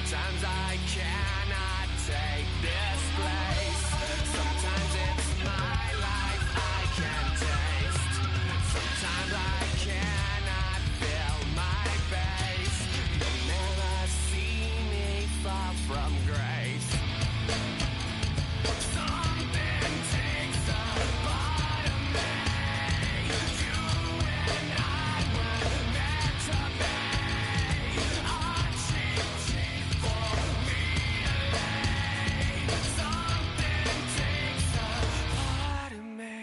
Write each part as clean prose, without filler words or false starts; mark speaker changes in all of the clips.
Speaker 1: Sometimes I cannot take this place. Sometimes it's my life I can taste. Sometimes I cannot feel my face. You'll never see me far from grace. Something takes a part of me. You and I were meant to be. A cheap for me to lay. Something takes a part of me.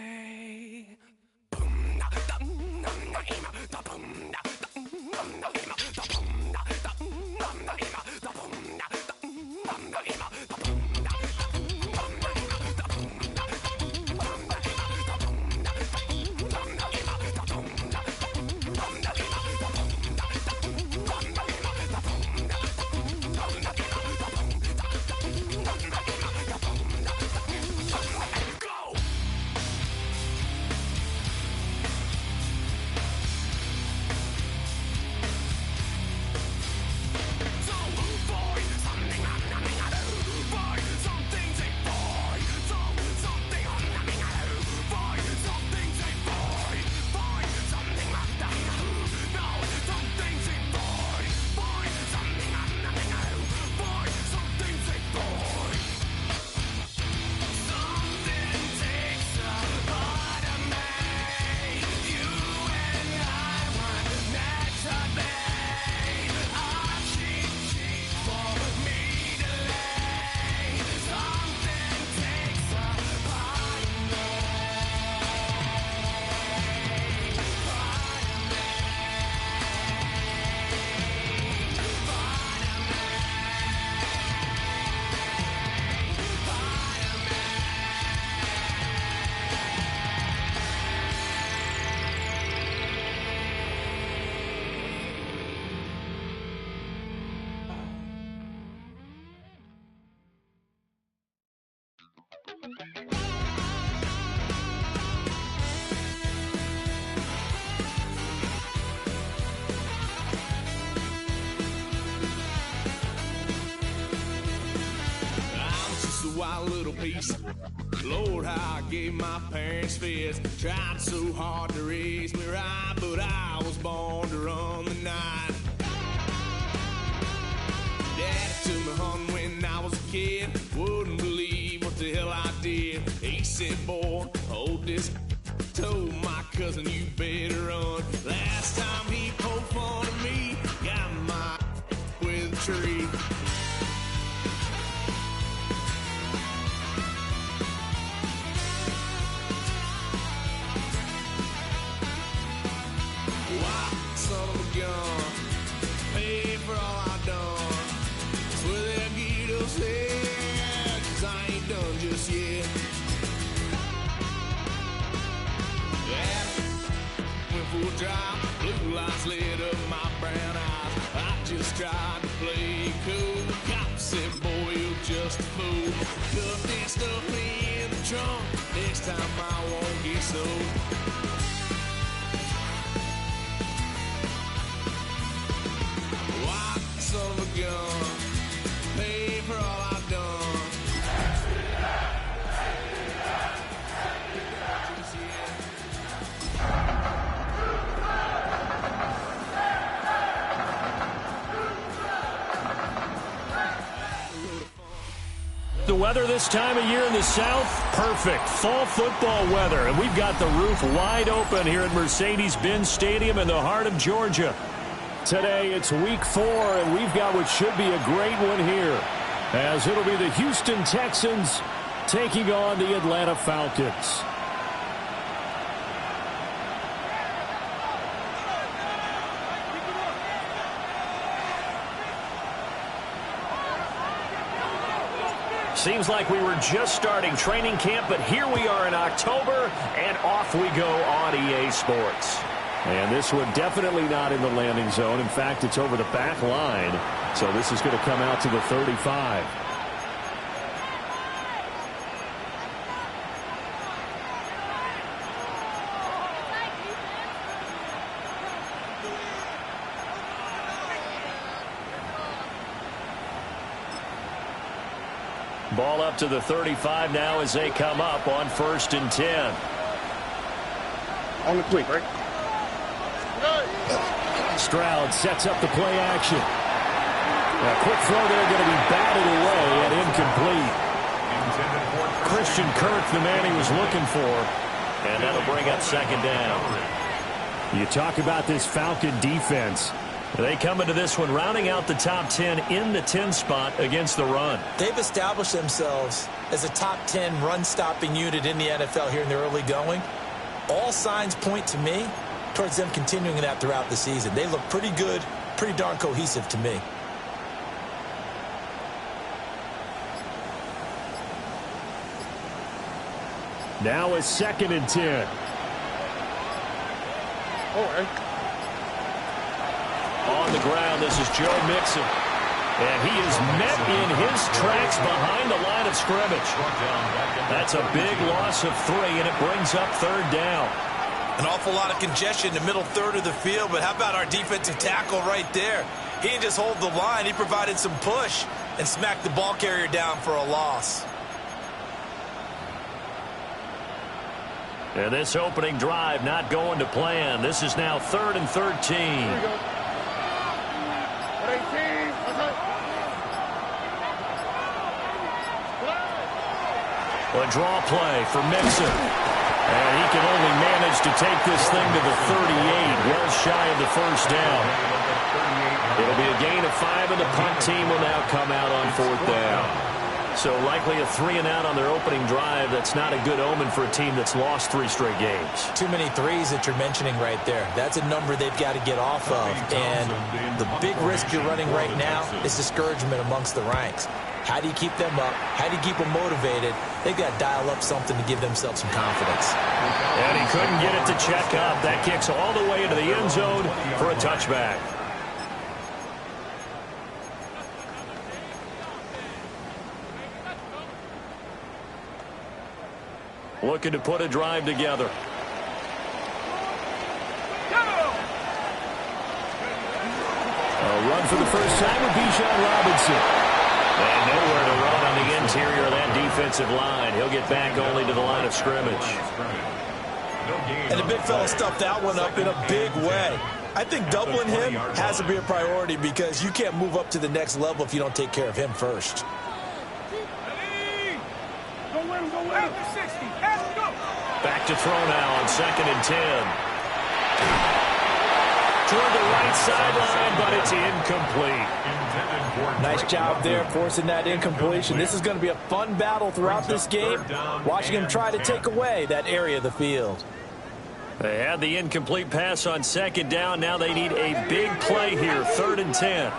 Speaker 1: Wild little piece. Lord, how I gave my parents fits. Tried so hard to raise me right, but I was born to run the night. Daddy took me home when I was a kid. Wouldn't believe what the hell I did. He said, boy, hold this. Told my cousin, you better run. Last time he poked fun of me, got my with a tree. Son of a gun, pay for all I done. Swear they'll get us there, 'cause I ain't done just yet. Yeah, went full drive, blue lights lit up my brown eyes. I just tried to play cool. Cop said, boy, you're just a fool. Cuffed and stuffed me in the trunk. Next time I won't get sold. Son of a gun, pay for all I've done.
Speaker 2: The weather this time of year in the South, perfect. Fall football weather, and we've got the roof wide open here at Mercedes-Benz Stadium in the heart of Georgia. Today, it's week 4, and we've got what should be a great one here, as it'll be the Houston Texans taking on the Atlanta Falcons. Seems like we were just starting training camp, but here we are in October, and off we go on EA Sports. And this one definitely not in the landing zone. In fact, it's over the back line. So this is going to come out to the 35. Ball up to the 35 now as they come up on 1st and 10.
Speaker 3: On the quick, right?
Speaker 2: Stroud sets up the play action. A quick throw there going to be batted away and incomplete. Christian Kirk, the man he was looking for. And that'll bring up 2nd down. You talk about this Falcon defense. They come into this one rounding out the top 10 in the 10 spot against the run.
Speaker 4: They've established themselves as a top 10 run-stopping unit in the NFL here in the early going. All signs point to me towards them continuing that throughout the season. They look pretty good, pretty darn cohesive to me.
Speaker 2: Now a 2nd and 10. On the ground, this is Joe Mixon. And he is met in his tracks behind the line of scrimmage. That's a big loss of 3, and it brings up 3rd down.
Speaker 4: An awful lot of congestion in the middle third of the field, but how about our defensive tackle right there? He didn't just hold the line, he provided some push and smacked the ball carrier down for a loss.
Speaker 2: And this opening drive not going to plan. This is now 3rd and 13. A draw play for Mixon. And he can only manage to take this thing to the 38, well shy of the 1st down. It'll be a gain of 5, and the punt team will now come out on 4th down. So likely a 3 and out on their opening drive. That's not a good omen for a team that's lost 3 straight games.
Speaker 4: Too many threes that you're mentioning right there. That's a number they've got to get off of. And the big risk you're running right now is discouragement amongst the ranks. How do you keep them up? How do you keep them motivated? They've got to dial up something to give themselves some confidence.
Speaker 2: And he couldn't get it to check up. That kicks all the way into the end zone for a touchback. Looking to put a drive together. A run for the first time with Bijan Robinson. And nowhere to run on the interior of that defensive line. He'll get back only to the line of scrimmage.
Speaker 4: And the big fella stuffed that one up in a big way. I think doubling him has to be a priority because you can't move up to the next level if you don't take care of him first.
Speaker 2: Back to throw now on 2nd and 10. Toward the right sideline, but it's incomplete.
Speaker 4: Nice job there forcing that incompletion. This is going to be a fun battle throughout this game, watching him try to take away that area of the field.
Speaker 2: They had the incomplete pass on 2nd down. Now they need a big play here, 3rd and 10.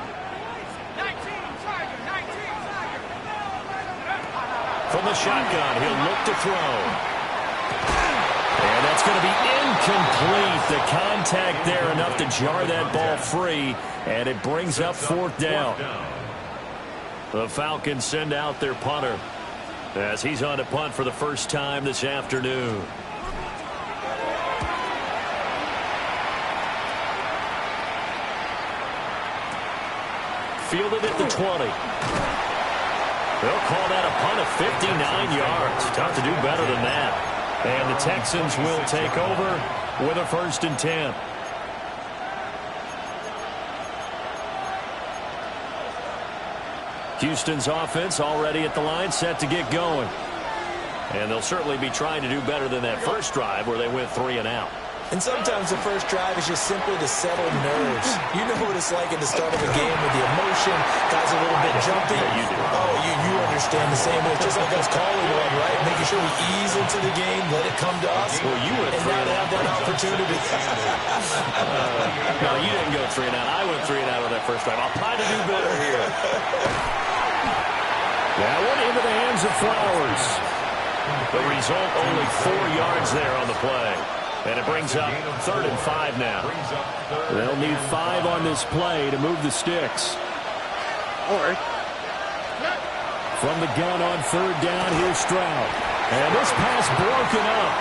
Speaker 2: From the shotgun, he'll look to throw. And that's going to be incomplete. The contact there enough to jar that ball free, and it brings up 4th down. The Falcons send out their punter as he's on to punt for the first time this afternoon. Fielded at the 20. They'll call that a punt of 59 yards. Tough to do better than that. And the Texans will take over with a 1st and 10. Houston's offense already at the line, set to get going. And they'll certainly be trying to do better than that first drive where they went 3 and out.
Speaker 4: And sometimes the first drive is just simply to settle nerves. You know what it's like at the start of a game with the emotion, guys a little bit jumpy.
Speaker 2: Yeah, you do.
Speaker 4: Oh, you understand the same way. It's just like us calling one, right? Making sure we ease into the game, let it come to us.
Speaker 2: Well, you went 3 and out.
Speaker 4: That opportunity.
Speaker 2: No, you didn't go 3 and out. I went 3 and out on that first drive. I'll try to do better here. That one into the hands of Flowers. The result, only 4 yards there on the play. And it brings up 3rd and 5 now. They'll need 5 on this play to move the sticks.
Speaker 3: All right.
Speaker 2: From the gun on 3rd down, here's Stroud. And this pass broken up.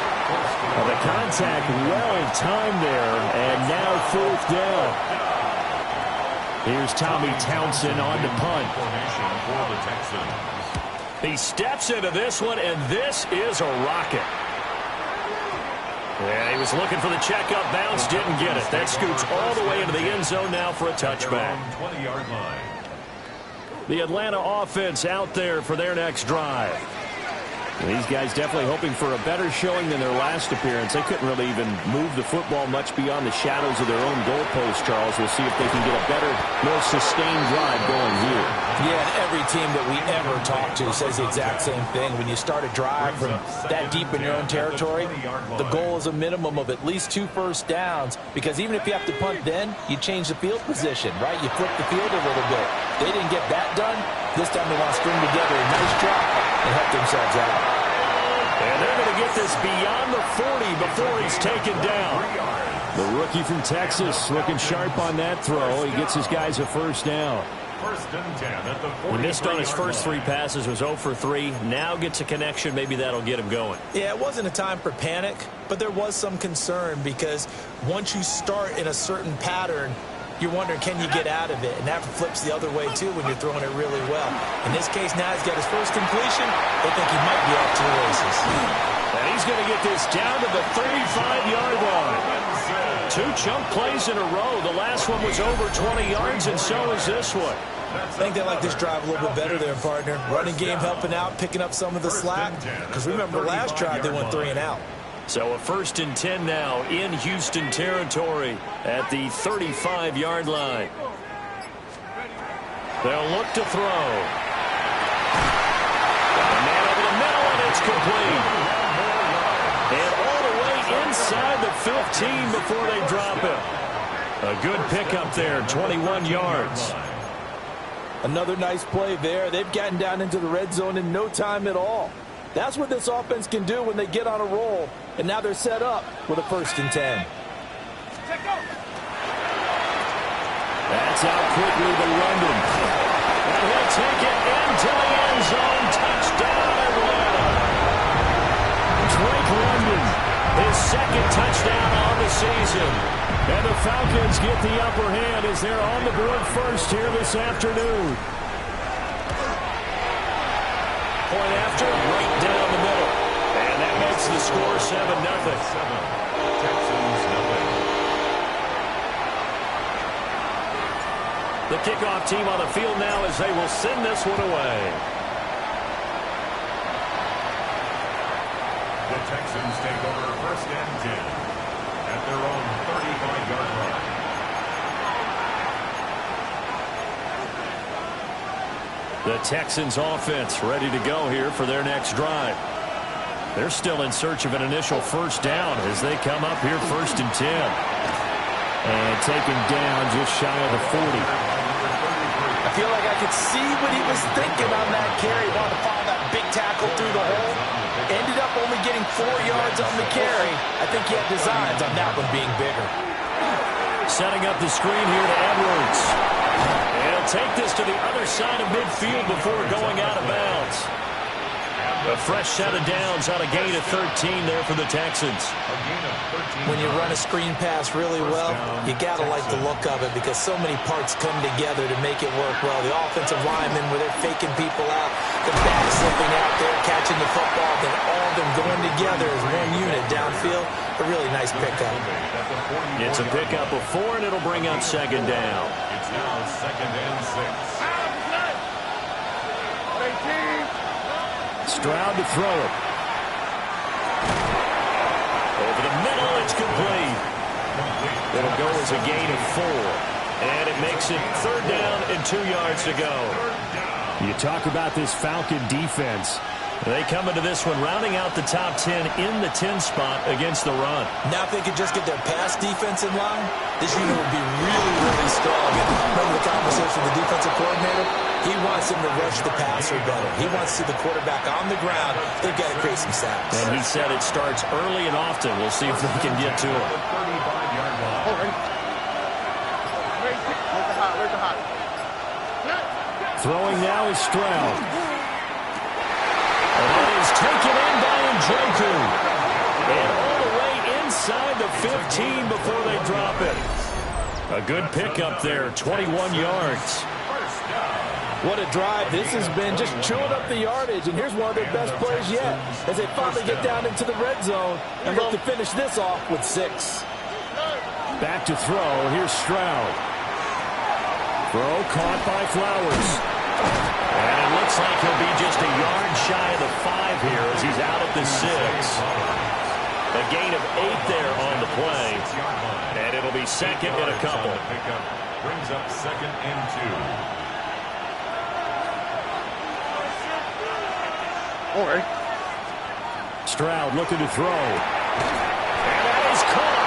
Speaker 2: Well, the contact well timed there, and now 4th down. Here's Tommy Townsend on to punt. He steps into this one, and this is a rocket. Yeah, he was looking for the checkup bounce, didn't get it. That scoots all the way into the end zone now for a touchback.
Speaker 5: 20-yard line.
Speaker 2: The Atlanta offense out there for their next drive. These guys definitely hoping for a better showing than their last appearance. They couldn't really even move the football much beyond the shadows of their own goalpost, Charles. We'll see if they can get a better, more sustained drive going here.
Speaker 4: Yeah, and every team that we ever talk to says the exact same thing. When you start a drive from that deep in your own territory, the goal is a minimum of at least 2 first downs, because even if you have to punt then, you change the field position, right? You flip the field a little bit. They didn't get that done. This time they want to string together a nice drive and help themselves out.
Speaker 2: And they're going to get this beyond the 40 before he's taken down. The rookie from Texas looking sharp on that throw. He gets his guys a first down.
Speaker 5: First and 10 at the 40.
Speaker 2: He missed on his first 3 passes, was 0 for 3. Now gets a connection. Maybe that'll get him going.
Speaker 4: Yeah, it wasn't a time for panic, but there was some concern, because once you start in a certain pattern, you're wondering, can you get out of it? And that flips the other way, too, when you're throwing it really well. In this case, now he's got his first completion. They think he might be off to the races.
Speaker 2: And he's going to get this down to the 35-yard line. 2 chunk plays in a row. The last one was over 20 yards, and so is this one.
Speaker 4: I think they like this drive a little bit better there, partner. Running game helping out, picking up some of the slack. Because remember, last drive they went 3 and out.
Speaker 2: So a first and 10 now in Houston territory at the 35-yard line. They'll look to throw. Got a man over the middle, and it's complete. And all the way inside the 15 before they drop him. A good pickup there, 21 yards.
Speaker 4: Another nice play there. They've gotten down into the red zone in no time at all. That's what this offense can do when they get on a roll. And now they're set up with a first and 10.
Speaker 2: That's out quickly to London. And he'll take it into the end zone. Touchdown, Atlanta. Drake London, his second touchdown on the season. And the Falcons get the upper hand as they're on the board first here this afternoon. Point after, right down the middle. And that makes the score 7-0.
Speaker 5: Texans nothing.
Speaker 2: The kickoff team on the field now as they will send this one away.
Speaker 5: The Texans take over first and 10 at their own 35-yard line.
Speaker 2: The Texans offense ready to go here for their next drive. They're still in search of an initial first down as they come up here first and 10. And taken down just shy of the 40.
Speaker 4: I feel like I could see what he was thinking on that carry. Wanted to follow that big tackle through the hole. Ended up only getting 4 yards on the carry. I think he had designs on that one being bigger.
Speaker 2: Setting up the screen here to Edwards. And he'll take this to the other side of midfield before going out of bounds. A fresh set of downs on a gain of 13 there for the Texans.
Speaker 4: When you run a screen pass really well, you got to like the look of it, because so many parts come together to make it work well. The offensive linemen, where they're faking people out, the back slipping out there, catching the football, then all of them going together as one unit downfield. A really nice pickup.
Speaker 2: It's a pickup of 4, and it'll bring up second down.
Speaker 5: It's now second and 6.
Speaker 2: Stroud to throw it. Over the middle, it's complete. It'll go as a gain of 4. And it makes it 3rd down and 2 yards to go. You talk about this Falcon defense. They come into this one rounding out the top 10 in the 10 spot against the run.
Speaker 4: Now if they could just get their pass defense in line, this unit would be really, really strong. And remember the conversation with the defensive coordinator? He wants them to rush the passer better. He wants to see the quarterback on the ground. They've got to create some sacks.
Speaker 2: And he said it starts early and often. We'll see if they can get to him.
Speaker 5: 35-yard line.
Speaker 2: Throwing now is Stroud. And it is taken in by Njoku. And all the way inside the 15 before they drop it. A good pickup there, 21 yards.
Speaker 4: What a drive this has been, just chewing up the yardage. And here's one of their best plays yet as they finally get down into the red zone and look to finish this off with 6.
Speaker 2: Back to throw. Here's Stroud. Throw caught by Flowers. And it looks like he'll be just a yard shy of the 5 here as he's out at the 6. A gain of 8 there on the play. And it'll be second and a couple.
Speaker 5: Brings up 2nd and 2.
Speaker 3: Or
Speaker 2: Stroud looking to throw. And that is caught.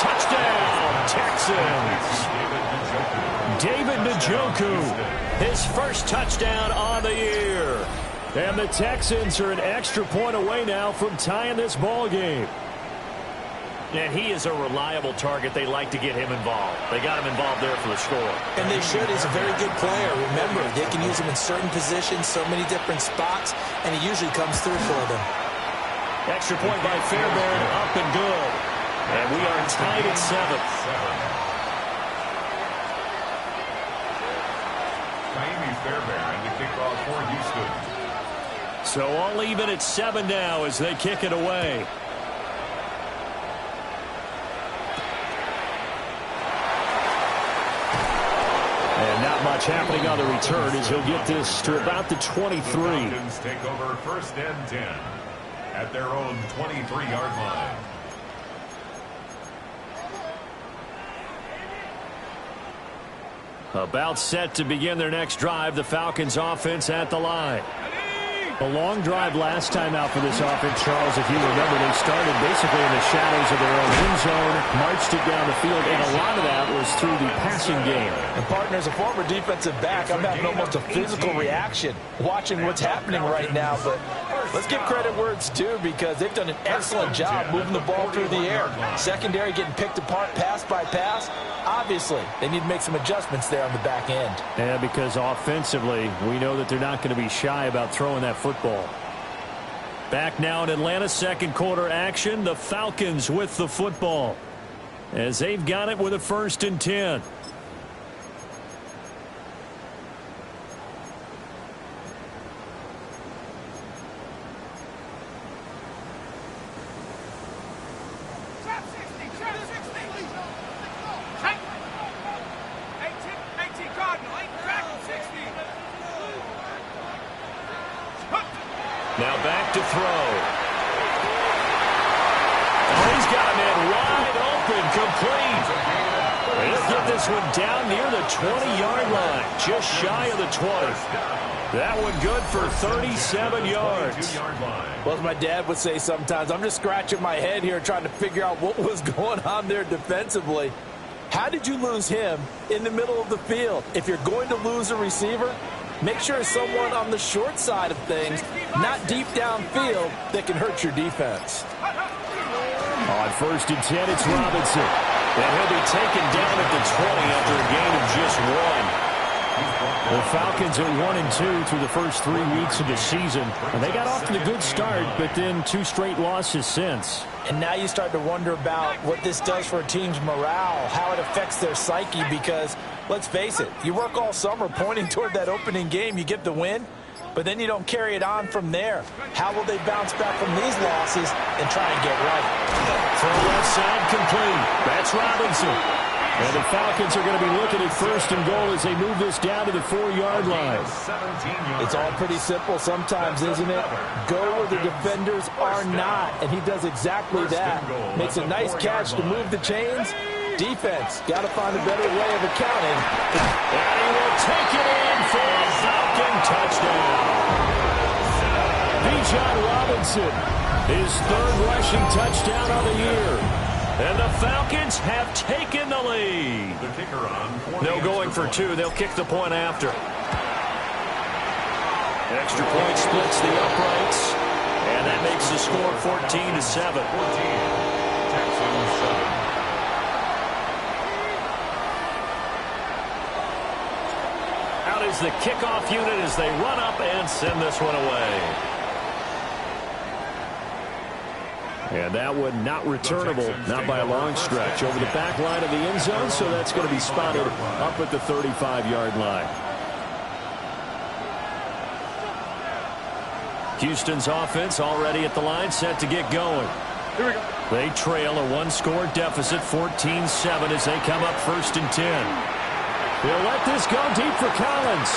Speaker 2: Touchdown, Texans. David Njoku, his first touchdown on the year. And the Texans are an extra point away now from tying this ball game. And he is a reliable target. They like to get him involved. They got him involved there for the score.
Speaker 4: And they should. He's a very good player. Remember, they can use him in certain positions, so many different spots, and he usually comes through for them.
Speaker 2: Extra point by Fairbairn, up and good. And we are tied at 7.
Speaker 5: Miami Fairbairn the kickoff for Houston.
Speaker 2: So all even at 7 now as they kick it away. And not much happening on the return as he'll get this to about the 23.
Speaker 5: The Falcons take over 1st and 10 at their own 23-yard line.
Speaker 2: About set to begin their next drive, the Falcons offense at the line. A long drive last time out for this offense, Charles. If you remember, they started basically in the shadows of their own end zone, marched it down the field, and a lot of that was through the passing game.
Speaker 4: And partner, as a former defensive back, I'm having almost a physical reaction watching what's happening right now. But let's give credit where it's due because they've done an excellent job moving the ball through the air. Secondary getting picked apart pass by pass. Obviously, they need to make some adjustments there on the back end.
Speaker 2: Yeah, because offensively, we know that they're not going to be shy about throwing that football. Back now in Atlanta, second quarter action. The Falcons with the football as they've got it with a 1st and 10. Now back to throw. Oh, he's got him in wide open, complete. He'll get this one down near the 20-yard line, just shy of the 20. That one good for 37 yards.
Speaker 4: Well, as my dad would say sometimes, I'm just scratching my head here trying to figure out what was going on there defensively. How did you lose him in the middle of the field? If you're going to lose a receiver, make sure it's someone on the short side of things, not deep downfield, that can hurt your defense.
Speaker 2: On 1st and 10, it's Robinson. And he'll be taken down at the 20 after a gain of just 1. The Falcons are 1-2 through the first 3 weeks of the season. And they got off to a good start, but then 2 straight losses since.
Speaker 4: And now you start to wonder about what this does for a team's morale, how it affects their psyche, because let's face it, you work all summer pointing toward that opening game, you get the win, but then you don't carry it on from there. How will they bounce back from these losses and try and get right?
Speaker 2: From left side, complete. That's Robinson. And the Falcons are going to be looking at 1st and goal as they move this down to the 4-yard line.
Speaker 4: It's all pretty simple sometimes, isn't it? Go where the defenders are not, and he does exactly that. Makes a nice catch to move the chains. Defense, got to find a better way of accounting.
Speaker 2: And he will take it in for a Falcon touchdown. Bijan Robinson, his 3rd rushing touchdown of the year. And the Falcons have taken the lead.
Speaker 5: The kicker on.
Speaker 2: No going for 2. They'll kick the point after. Extra point splits the uprights. And that makes the score 14-7.
Speaker 5: 14. Texans 7.
Speaker 2: Out is the kickoff unit as they run up and send this one away. And that one not returnable, not by a long stretch, over the back line of the end zone, so that's going to be spotted up at the 35-yard line. Houston's offense already at the line, set to get going.
Speaker 3: Here we go.
Speaker 2: They trail a one-score deficit, 14-7, as they come up 1st and 10. He'll let this go deep for Collins.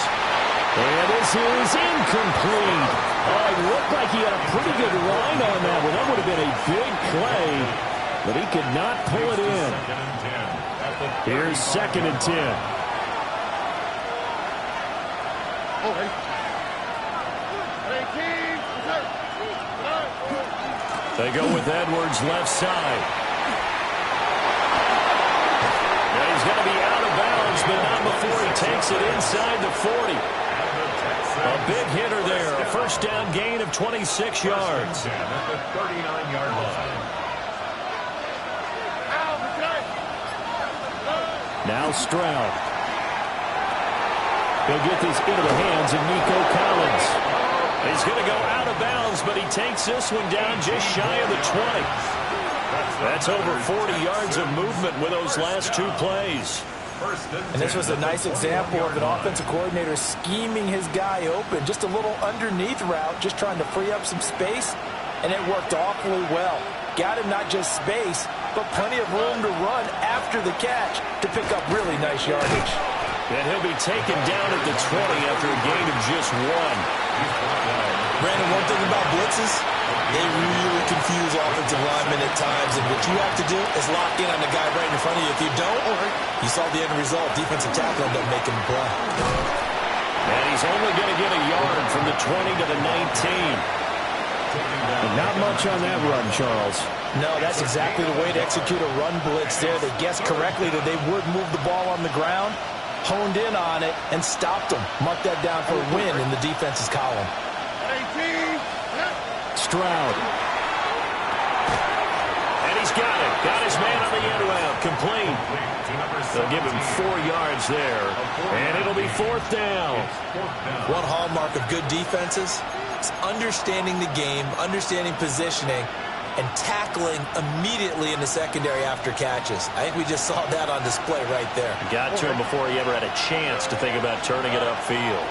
Speaker 2: And this is incomplete. Oh, it looked like he had a pretty good line on that one. That would have been a big play, but he could not pull it in. Here's 2nd and 10. They go with Edwards left side. Now he's going to be out of bounds, but not before he takes it inside the 40. A big hitter there. A first down gain of 26 yards.
Speaker 5: At the 39-yard line.
Speaker 2: Now Stroud. He'll get this into the hands of Nico Collins. He's going to go out of bounds, but he takes this one down just shy of the 20. That's over 40 yards of movement with those last 2 plays.
Speaker 4: And this was a nice example of an offensive coordinator scheming his guy open. Just a little underneath route, just trying to free up some space, and it worked awfully well. Got him not just space, but plenty of room to run after the catch to pick up really nice yardage.
Speaker 2: And he'll be taken down at the 20 after a gain of just 1.
Speaker 4: Brandon, one thing about blitzes, they really confuse offensive linemen at times, and what you have to do is lock in on the guy right in front of you. If you don't, you saw the end result. Defensive tackle ended up making the play.
Speaker 2: And he's only going to get a yard from the 20 to the 19. Not much on that run, Charles.
Speaker 4: No, that's exactly the way to execute a run blitz there. They guessed correctly that they would move the ball on the ground, honed in on it, and stopped them. Mark that down for a win in the defense's column.
Speaker 2: Stroud. And he's got it. Got his man on the end round. Complete. They'll give him 4 yards there. And it'll be 4th down.
Speaker 4: One hallmark of good defenses is understanding the game, understanding positioning, and tackling immediately in the secondary after catches. I think we just saw that on display right there.
Speaker 2: Got to him before he ever had a chance to think about turning it upfield.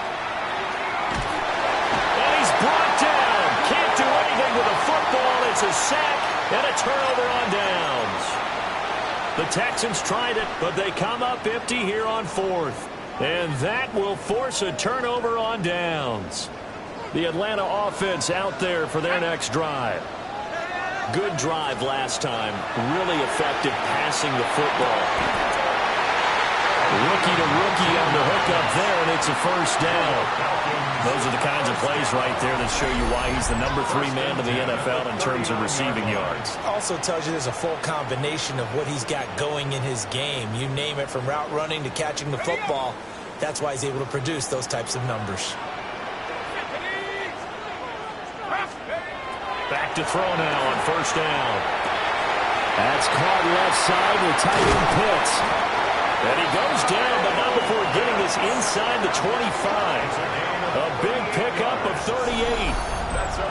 Speaker 2: And he's brought down. Can't do anything with a football. It's a sack and a turnover on downs. The Texans tried it, but they come up empty here on 4th. And that will force a turnover on downs. The Atlanta offense out there for their next drive. Good drive last time. Really effective passing the football. Rookie to rookie on the hook up there, and it's a first down. Those are the kinds of plays right there that show you why he's the number 3 man in the NFL in terms of receiving yards.
Speaker 4: Also tells you there's a full combination of what he's got going in his game. You name it, from route running to catching the football. That's why he's able to produce those types of numbers.
Speaker 2: Back to throw now on first down. That's caught left side with tight end Pitts. And he goes down, but not before getting this inside the 25. A big pickup of 38.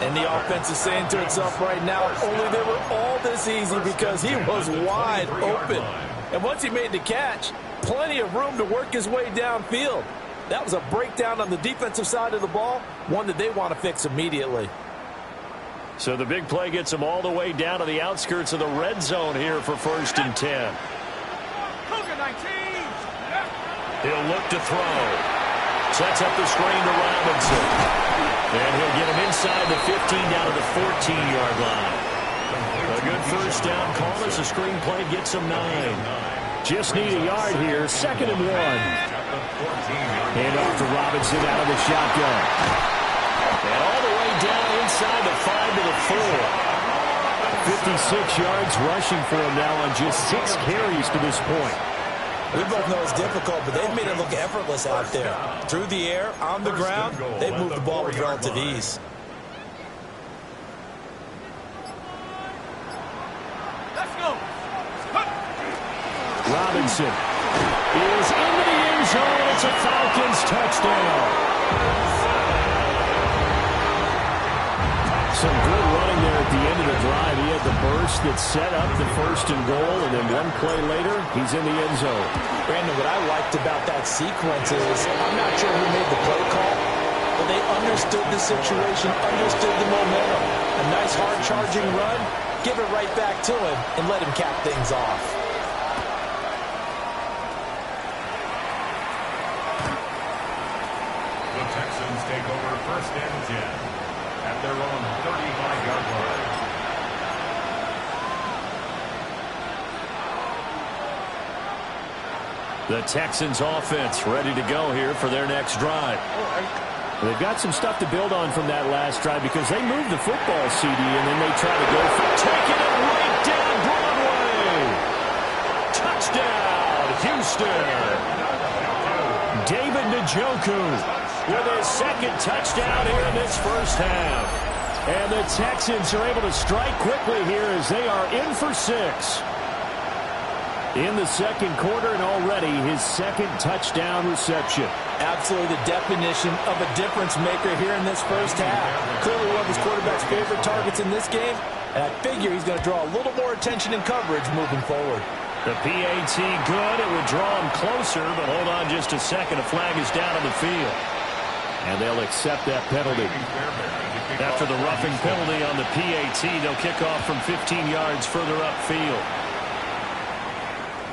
Speaker 4: And the offense is saying to itself right now, only they were all this easy because he was wide open. And once he made the catch, plenty of room to work his way downfield. That was a breakdown on the defensive side of the ball, one that they want to fix immediately.
Speaker 2: So the big play gets him all the way down to the outskirts of the red zone here for 1st and 10. He'll look to throw. Sets up the screen to Robinson. And he'll get him inside the 15 down to the 14-yard line. A good first down call as the screen play gets him 9. Just need a yard here. 2nd and 1. And off to Robinson out of the shotgun. And all the way down inside the 5 to the 4. 56 yards rushing for him now on just 6 carries to this point.
Speaker 4: We both know it's difficult, but they've made it look effortless out there. Through the air, on the ground, they've moved the ball with relative ease.
Speaker 3: Let's go.
Speaker 2: Robinson is into the end zone. It's a Falcons touchdown. Some good running there at the end of the drive. He had the burst that set up the 1st and goal, and then one play later, he's in the end zone.
Speaker 4: Brandon, what I liked about that sequence is, I'm not sure who made the play call, but they understood the situation, understood the momentum. A nice hard-charging run, give it right back to him, and let him cap things off.
Speaker 5: The Texans take over first and 10 at their own 35-yard line.
Speaker 2: The Texans offense ready to go here for their next drive. They've got some stuff to build on from that last drive because they moved the football, CD, and then they try to go for taking it right down Broadway. Touchdown, Houston. David Njoku with his second touchdown here in this first half. And the Texans are able to strike quickly here as they are in for 6. In the second quarter, and already his second touchdown reception.
Speaker 4: Absolutely the definition of a difference maker here in this first half. Clearly one of his quarterback's favorite targets in this game, and I figure he's going to draw a little more attention and coverage moving forward.
Speaker 2: The PAT good. It would draw him closer, but hold on just a second. A flag is down on the field. And they'll accept that penalty. After the roughing penalty on the PAT, they'll kick off from 15 yards further upfield.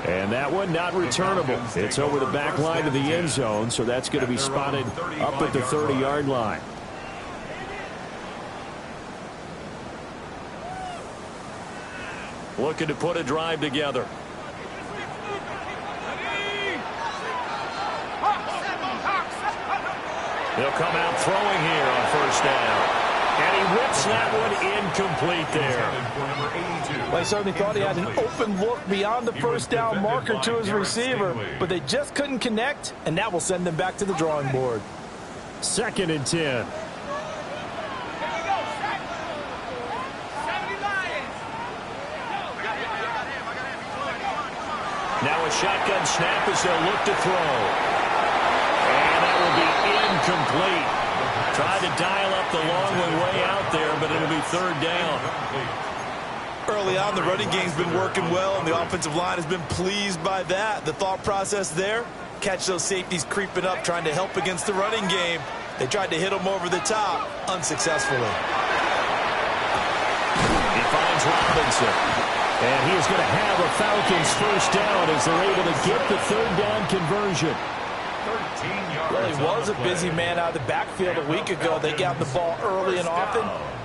Speaker 2: And that one not returnable. It's over the back line of the end zone, so that's going to be spotted up at the 30-yard line. Looking to put a drive together. They'll come out throwing here on first down. And he whips that one incomplete there.
Speaker 4: Well, he certainly thought he had an open look beyond the first down marker to his receiver, but they just couldn't connect, and that will send them back to the drawing board.
Speaker 2: 2nd and 10. Now a shotgun snap as they'll look to throw. And that will be incomplete. Tried to dial up the long one way out there, but it'll be 3rd down.
Speaker 6: Early on, the running game's been working well, and the offensive line has been pleased by that. The thought process there, catch those safeties creeping up, trying to help against the running game. They tried to hit them over the top, unsuccessfully.
Speaker 2: He finds Robinson. And he is going to have a Falcons first down as they're able to get the 3rd down conversion.
Speaker 4: Well, he was a busy man out of the backfield a week ago. They got the ball early and often.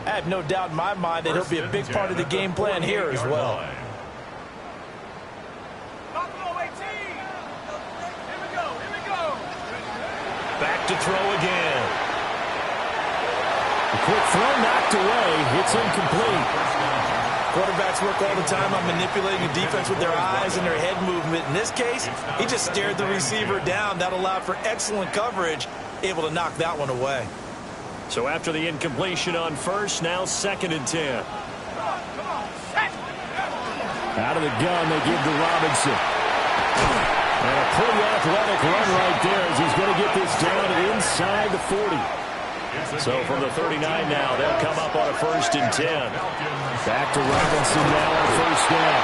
Speaker 4: I have no doubt in my mind that he'll be a big part of the game plan here as well.
Speaker 2: Back to throw again. A quick throw knocked away. It's incomplete.
Speaker 6: Quarterbacks work all the time on manipulating a defense with their eyes and their head movement. In this case, he just stared the receiver down. That allowed for excellent coverage, able to knock that one away.
Speaker 2: So after the incompletion on first, now 2nd and 10. Out of the gun, they give to Robinson. And a pretty athletic run right there as he's going to get this down inside the 40. So from the 39 now, they'll come up on a 1st and 10. Back to Robinson now on first down.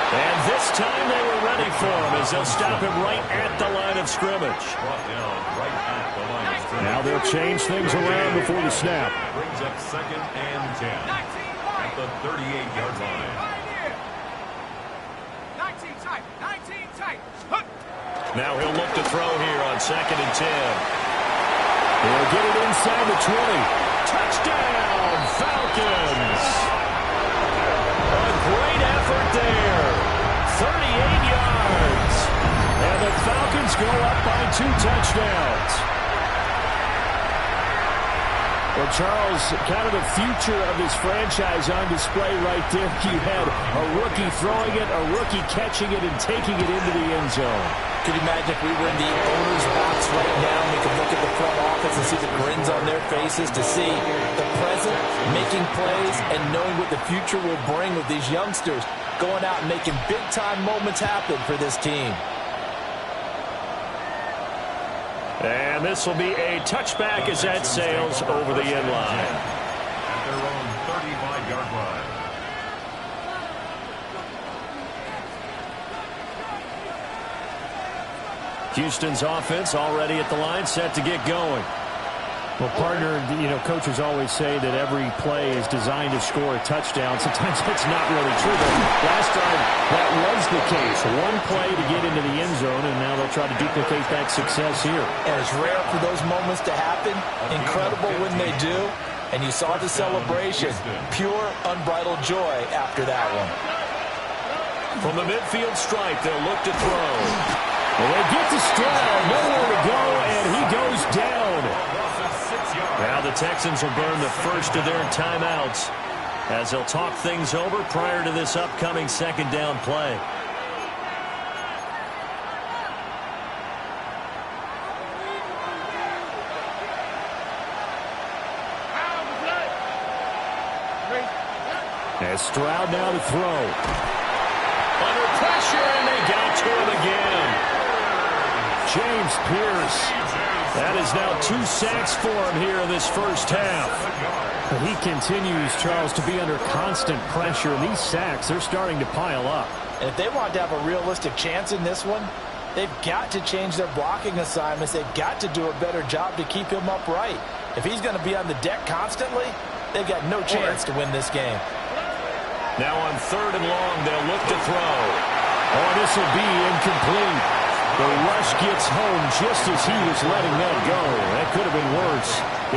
Speaker 2: And this time they were ready for him as they'll stop him right at the line of scrimmage. Now they'll change things around before the snap.
Speaker 5: Brings up 2nd and 10 at the 38-yard line.
Speaker 3: 19 tight.
Speaker 2: Now he'll look to throw here on 2nd and 10. He'll get it inside the 20. Touchdown, Falcons. A great effort there. 38 yards. And the Falcons go up by 2 touchdowns. Well, Charles, kind of the future of this franchise on display right there. You had a rookie throwing it, a rookie catching it, and taking it into the end zone.
Speaker 4: Could you imagine if we were in the owner's box right now and we could look at the front office and see the grins on their faces to see the present, making plays, and knowing what the future will bring with these youngsters going out and making big-time moments happen for this team.
Speaker 2: And this will be a touchback as that sails over the end line.
Speaker 5: At their own 35-yard line.
Speaker 2: Houston's offense already at the line, set to get going. Well, partner, coaches always say that every play is designed to score a touchdown. Sometimes that's not really true, but last time that was the case. One play to get into the end zone, and now they'll try to duplicate that success here.
Speaker 4: And it's rare for those moments to happen. Incredible when they do. And you saw the celebration. Pure, unbridled joy after that one.
Speaker 2: From the midfield stripe, they'll look to throw. Well, they get to Stroud, nowhere to go, and he goes down. Now the Texans will burn the first of their timeouts as they'll talk things over prior to this upcoming second down play. As Stroud now to throw. Under pressure, and they got to him again. James Pierce. That is now 2 sacks for him here in this first half. He continues, Charles, to be under constant pressure. And these sacks, they're starting to pile up.
Speaker 4: And if they want to have a realistic chance in this one, they've got to change their blocking assignments. They've got to do a better job to keep him upright. If he's going to be on the deck constantly, they've got no chance to win this game.
Speaker 2: Now on 3rd and long, they'll look to throw. Oh, this will be incomplete. The rush gets home just as he was letting that go. That could have been worse.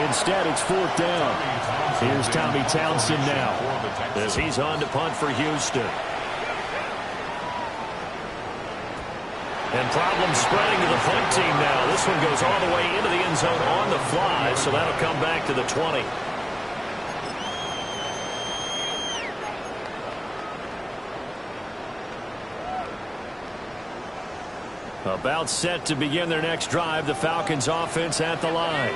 Speaker 2: Instead, it's 4th down. Here's Tommy Townsend now as he's on to punt for Houston. And problems spreading to the punt team now. This one goes all the way into the end zone on the fly, so that'll come back to the 20. About set to begin their next drive. The Falcons offense at the line.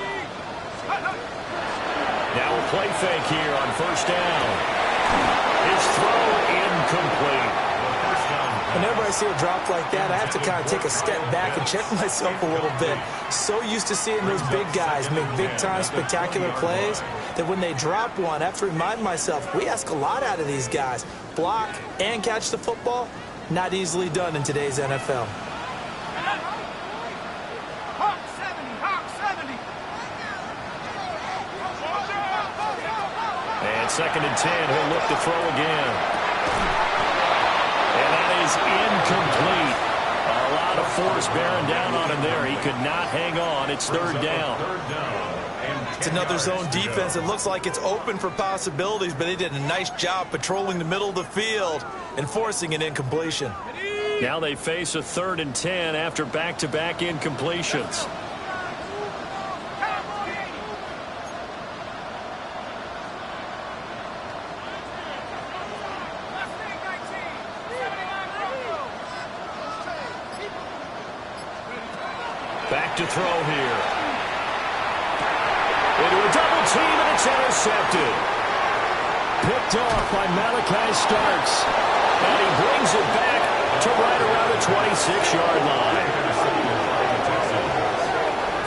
Speaker 2: Now a play fake here on 1st down. His throw incomplete.
Speaker 4: Whenever I see a drop like that, I have to kind of take a step back and check myself a little bit. So used to seeing those big guys make big-time spectacular plays that when they drop one, I have to remind myself, we ask a lot out of these guys. Block and catch the football, not easily done in today's NFL.
Speaker 2: And 2nd and 10, he'll look to throw again. And that is incomplete. A lot of force bearing down on him there. He could not hang on. It's 3rd down.
Speaker 6: It's another zone defense. It looks like it's open for possibilities, but they did a nice job patrolling the middle of the field and forcing an incompletion.
Speaker 2: Now they face a 3rd and 10 after back-to-back incompletions. Back to throw here. Into a double team, and it's intercepted. Picked off by Malachi Starks. And he brings it back to right around the 26-yard line.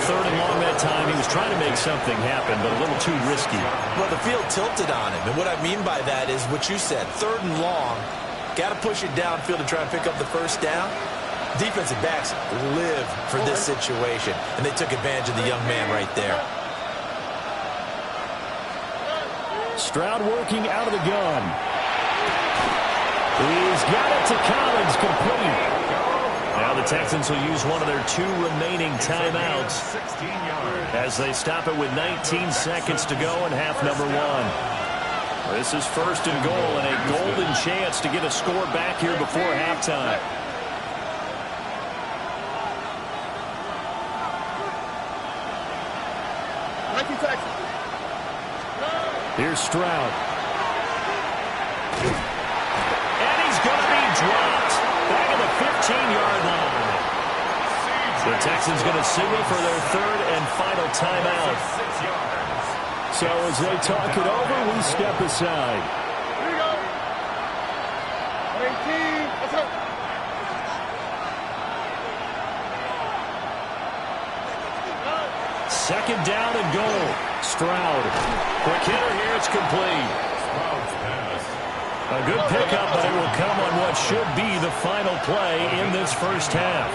Speaker 2: 3rd and long that time. He was trying to make something happen, but a little too risky.
Speaker 6: Well, the field tilted on him, and what I mean by that is what you said. 3rd and long, got to push it downfield to try and pick up the 1st down. Defensive backs live for this situation, and they took advantage of the young man right there.
Speaker 2: Stroud working out of the gun. He's got it to Collins, complete. Now the Texans will use one of their 2 remaining timeouts as they stop it with 19 seconds to go in half number 1. This is 1st and goal and a golden chance to get a score back here before halftime. Here's Stroud. And he's going to be dropped. Back at the 15-yard line. The Texans going to signal for their 3rd and final timeout. So as they talk it over, we step aside.
Speaker 3: Here we go. 18. Let's go.
Speaker 2: Second down and goal. Stroud. Quick hitter here. It's complete. A good pickup, but it will come on what should be the final play in this first half.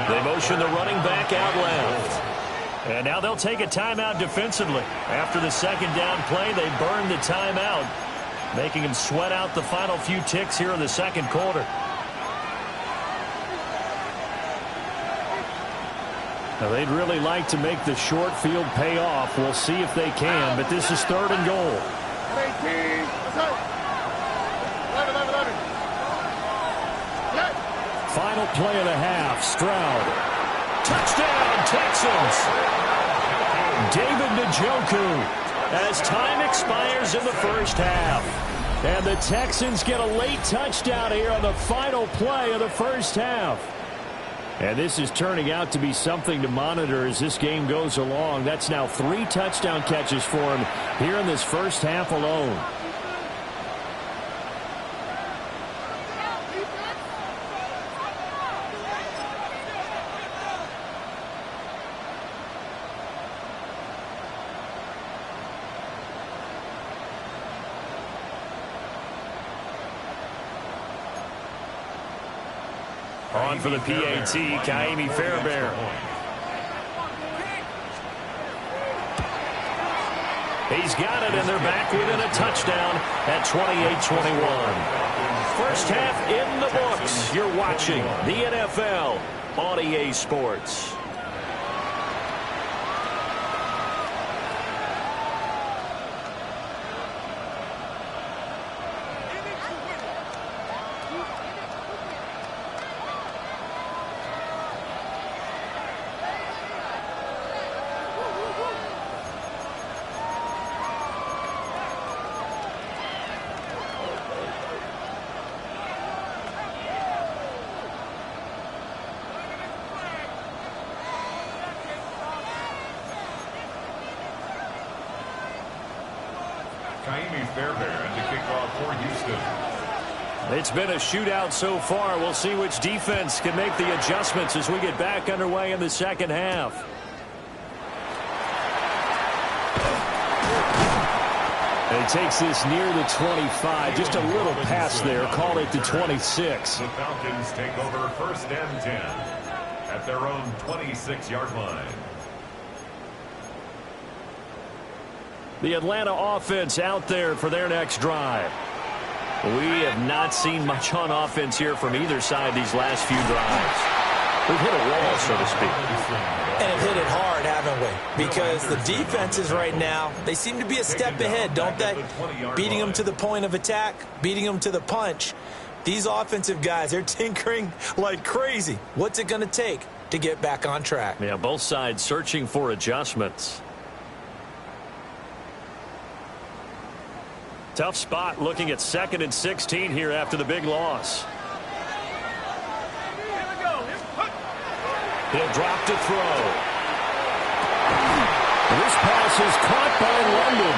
Speaker 2: They motion the running back out left. And now they'll take a timeout defensively. After the second down play, they burn the timeout, making him sweat out the final few ticks here in the second quarter. Now, they'd really like to make the short field pay off. We'll see if they can, but this is 3rd and goal. Final play of the half. Stroud. Touchdown, Texans. David Njoku as time expires in the first half. And the Texans get a late touchdown here on the final play of the first half. And this is turning out to be something to monitor as this game goes along. That's now 3 touchdown catches for him here in this first half alone. On for the PAT, Kaimi Fairbairn. He's got it, and they're back within a touchdown at 28-21. First half in the books. You're watching the NFL on EA Sports.
Speaker 5: Kaimi Fairbairn to kick off for Houston.
Speaker 2: It's been a shootout so far. We'll see which defense can make the adjustments as we get back underway in the second half. And he takes this near the 25. Just a little pass there. Call it the 26.
Speaker 5: The Falcons take over 1st and 10 at their own 26-yard line.
Speaker 2: The Atlanta offense out there for their next drive. We have not seen much on offense here from either side these last few drives. We've hit a wall, so to speak.
Speaker 4: And have hit it hard, haven't we? Because the defenses right now, they seem to be a step ahead, don't they? Beating them to the point of attack, beating them to the punch. These offensive guys, they're tinkering like crazy. What's it going to take to get back on track?
Speaker 2: Yeah, both sides searching for adjustments. Tough spot looking at 2nd and 16 here after the big loss. He'll drop to throw. This pass is caught by London.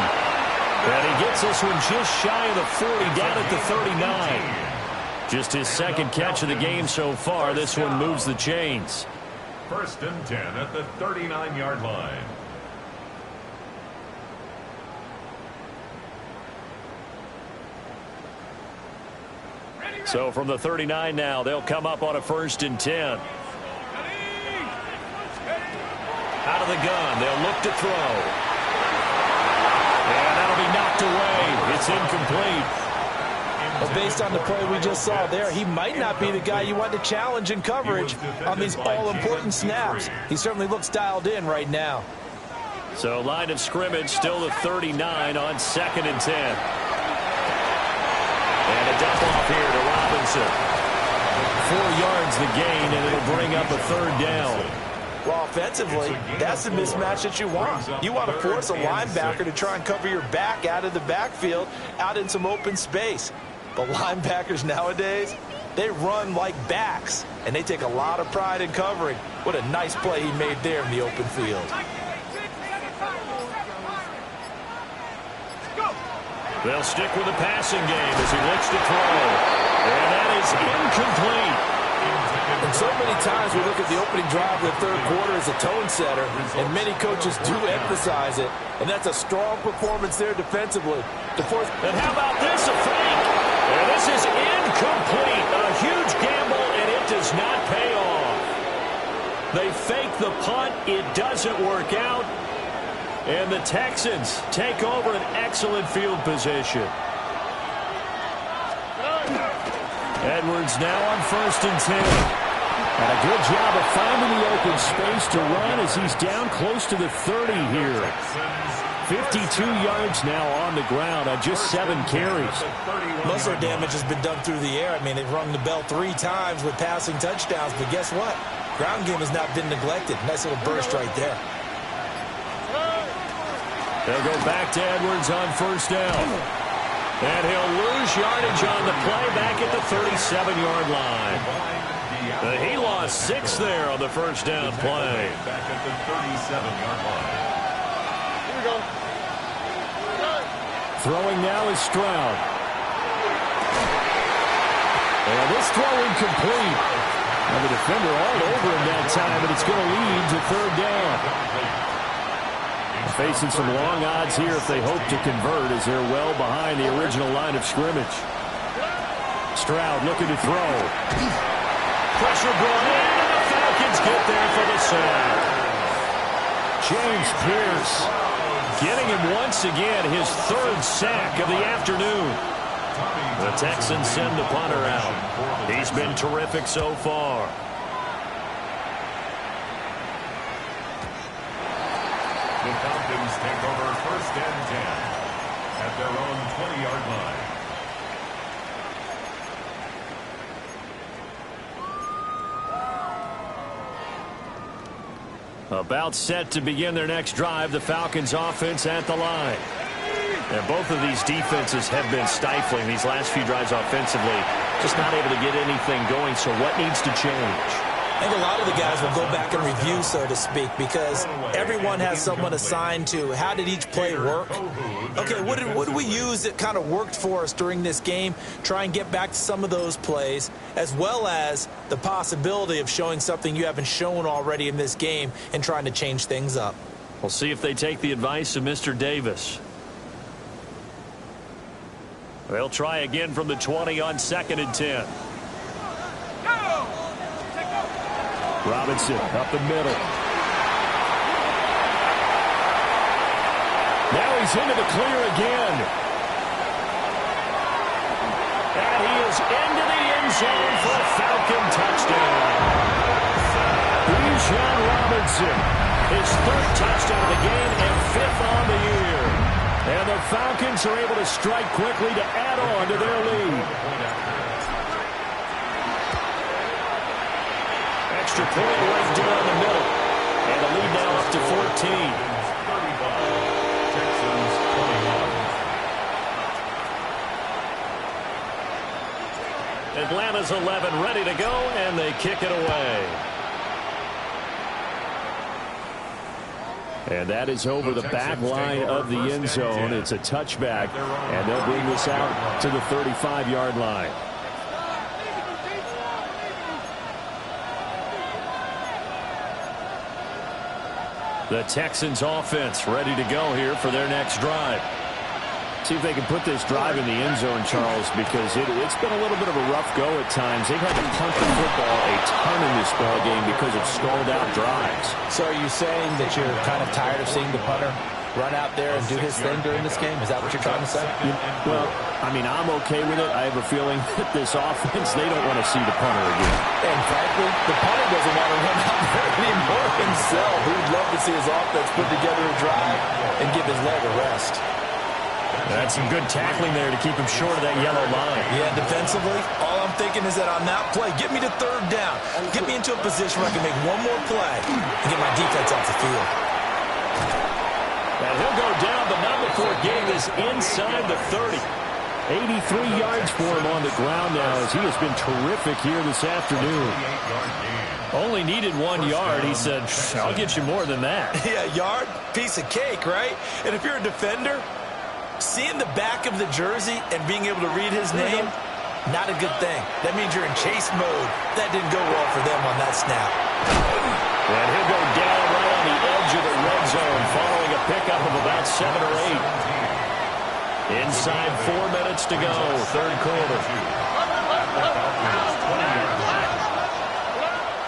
Speaker 2: And he gets this one just shy of the 40, down at the 39. Just his second catch of the game so far. This one moves the chains.
Speaker 5: 1st and 10 at the 39-yard line.
Speaker 2: So from the 39 now, they'll come up on a 1st and 10. Out of the gun, they'll look to throw. And that'll be knocked away. It's incomplete.
Speaker 4: Well, based on the play we just saw there, he might not be the guy you want to challenge in coverage on these all-important snaps. He certainly looks dialed in right now.
Speaker 2: So line of scrimmage still the 39 on 2nd and 10. And a dump off here to Robinson. 4 yards the gain, and it'll bring up a 3rd down.
Speaker 4: Well, offensively, that's the mismatch that you want. You want to force a linebacker to try and cover your back out of the backfield, out in some open space. But linebackers nowadays, they run like backs, and they take a lot of pride in covering. What a nice play he made there in the open field.
Speaker 2: They'll stick with the passing game as he looks to throw. And that is incomplete.
Speaker 4: And so many times we look at the opening drive of the 3rd quarter as a tone setter, and many coaches do emphasize it. And that's a strong performance there defensively.
Speaker 2: And how about this, a fake? And this is incomplete. A huge gamble, and it does not pay off. They fake the punt. It doesn't work out. And the Texans take over an excellent field position. Edwards now on 1st and 10. And a good job of finding the open space to run as he's down close to the 30 here. 52 yards now on the ground on just 7 carries.
Speaker 6: Most of their damage has been done through the air. I mean, they've rung the bell 3 times with passing touchdowns, but guess what? Ground game has not been neglected. Nice little burst right there.
Speaker 2: They'll go back to Edwards on 1st down. And he'll lose yardage on the play back at the 37-yard line. He lost 6 there on the 1st down play.
Speaker 5: Back at the 37-yard line.
Speaker 3: Here we go.
Speaker 2: Throwing now is Stroud. And this throw incomplete. And the defender all over him that time, and it's going to lead to 3rd down. Facing some long odds here if they hope to convert as they're well behind the original line of scrimmage. Stroud looking to throw. Pressure brought in, and the Falcons get there for the sack. James Pierce getting him once again, his 3rd sack of the afternoon. The Texans send the punter out. He's been terrific so far.
Speaker 5: The Falcons take over 1st and 10 at their own 20-yard line.
Speaker 2: About set to begin their next drive, the Falcons offense at the line. And both of these defenses have been stifling these last few drives offensively. Just not able to get anything going, so what needs to change?
Speaker 6: I think a lot of the guys will go back and review, so to speak, because everyone has someone assigned to how did each play work. Okay, what did we use that kind of worked for us during this game? Try and get back to some of those plays, as well as the possibility of showing something you haven't shown already in this game and trying to change things up.
Speaker 2: We'll see if they take the advice of Mr. Davis. They'll try again from the 20 on 2nd and 10. Robinson up the middle. Now he's into the clear again. And he is into the end zone for a Falcon touchdown. Bijan Robinson, his 3rd touchdown of the game and 5th on the year. And the Falcons are able to strike quickly to add on to their lead. Extra point right down the middle. And the lead now up to 14.
Speaker 5: Texans 21.
Speaker 2: Atlanta's 11 ready to go, and they kick it away. And that is over the back line of the end zone. It's a touchback, and they'll bring this out to the 35-yard line. The Texans offense ready to go here for their next drive. See if they can put this drive in the end zone, Charles, because it's been a little bit of a rough go at times. They've had to punt the football a ton in this ball game because of stalled out drives.
Speaker 4: So are you saying that you're kind of tired of seeing the punter run out there and do his thing during this game? Is that what you're trying to say?
Speaker 2: Well, I mean, I'm okay with it. I have a feeling that this offense, they don't want to see the punter again.
Speaker 4: And frankly, the punter doesn't want to run out there anymore himself. He would love to see his offense put together a drive and give his leg a rest.
Speaker 2: That's some good tackling there to keep him short of that yellow line.
Speaker 6: Yeah, defensively, all I'm thinking is that on that play, get me to 3rd down. Get me into a position where I can make one more play and get my defense off the field.
Speaker 2: And he'll go down, but not before getting this inside the 30. 83 yards for him on the ground now as he has been terrific here this afternoon. Only needed 1 yard. He said, I'll get you more than that.
Speaker 6: Yeah, yard, piece of cake, right? And if you're a defender, seeing the back of the jersey and being able to read his name, not a good thing. That means you're in chase mode. That didn't go well for them on that snap.
Speaker 2: And he'll go down right on the edge of the red zone following a pickup of about 7 or 8. Inside 4 minutes to go, 3rd quarter.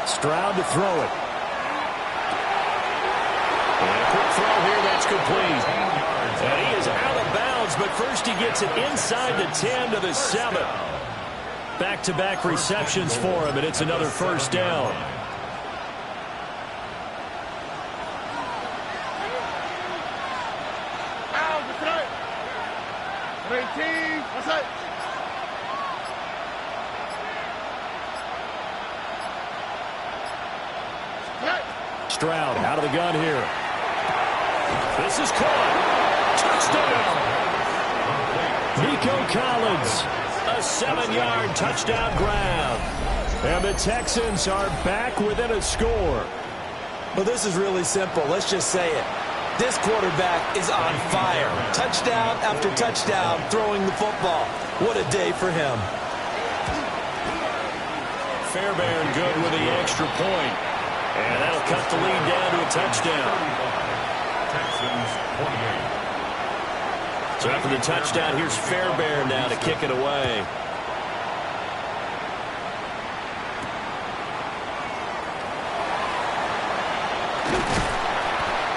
Speaker 2: Stroud to throw it. And a quick throw here, that's complete. And he is out of bounds, but first he gets it inside the 10 to the 7. Back-to-back receptions for him, and it's another first down. Stroud out of the gun here. This is caught. Touchdown. Nico Collins. A 7-yard touchdown grab. And the Texans are back within a score.
Speaker 6: Well, this is really simple. Let's just say it. This quarterback is on fire. Touchdown after touchdown throwing the football. What a day for him.
Speaker 2: Fairbairn good with the extra point. And that'll cut the lead down to a touchdown.
Speaker 5: Texans 28.
Speaker 2: So after the touchdown, here's Fairbairn now to kick it away.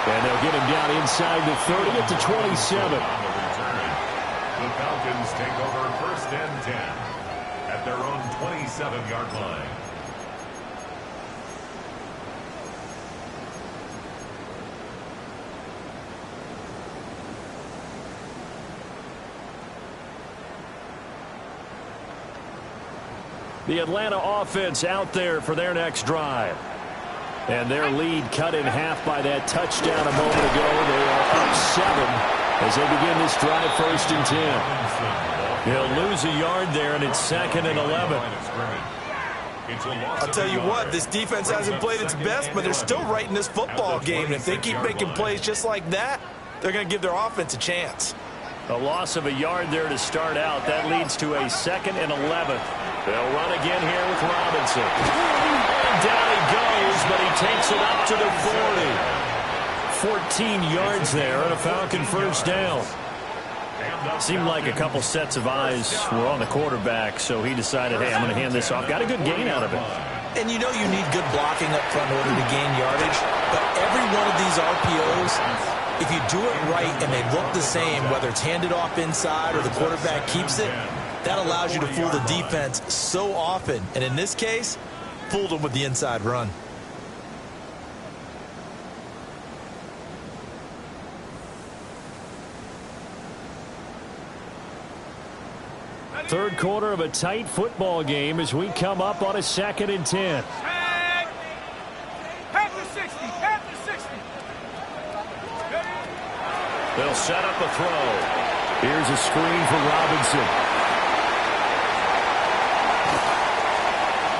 Speaker 2: And they'll get him down inside the 30 at the 27.
Speaker 5: The Falcons take over first and 10 at their own 27-yard line.
Speaker 2: The Atlanta offense out there for their next drive. And their lead cut in half by that touchdown a moment ago. They are up 7 as they begin this drive first and 10. He'll lose a yard there, and it's 2nd and 11.
Speaker 6: I'll tell you what, this defense hasn't played its best, but they're still right in this football game. And if they keep making plays just like that, they're going to give their offense a chance.
Speaker 2: A loss of a yard there to start out. That leads to a 2nd and 11. They'll run again here with Robinson. And down he goes, but he takes it up to the 40. 14 yards there and a Falcon first down. Seemed like a couple sets of eyes were on the quarterback, so he decided, hey, I'm going to hand this off. Got a good gain out of it.
Speaker 4: And you know you need good blocking up front in order to gain yardage, but every one of these RPOs, if you do it right and they look the same, whether it's handed off inside or the quarterback keeps it, that allows you to fool the defense so often. And in this case, fooled them with the inside run.
Speaker 2: Third quarter of a tight football game as we come up on a 2nd and 10. They'll set up a throw. Here's a screen for Robinson.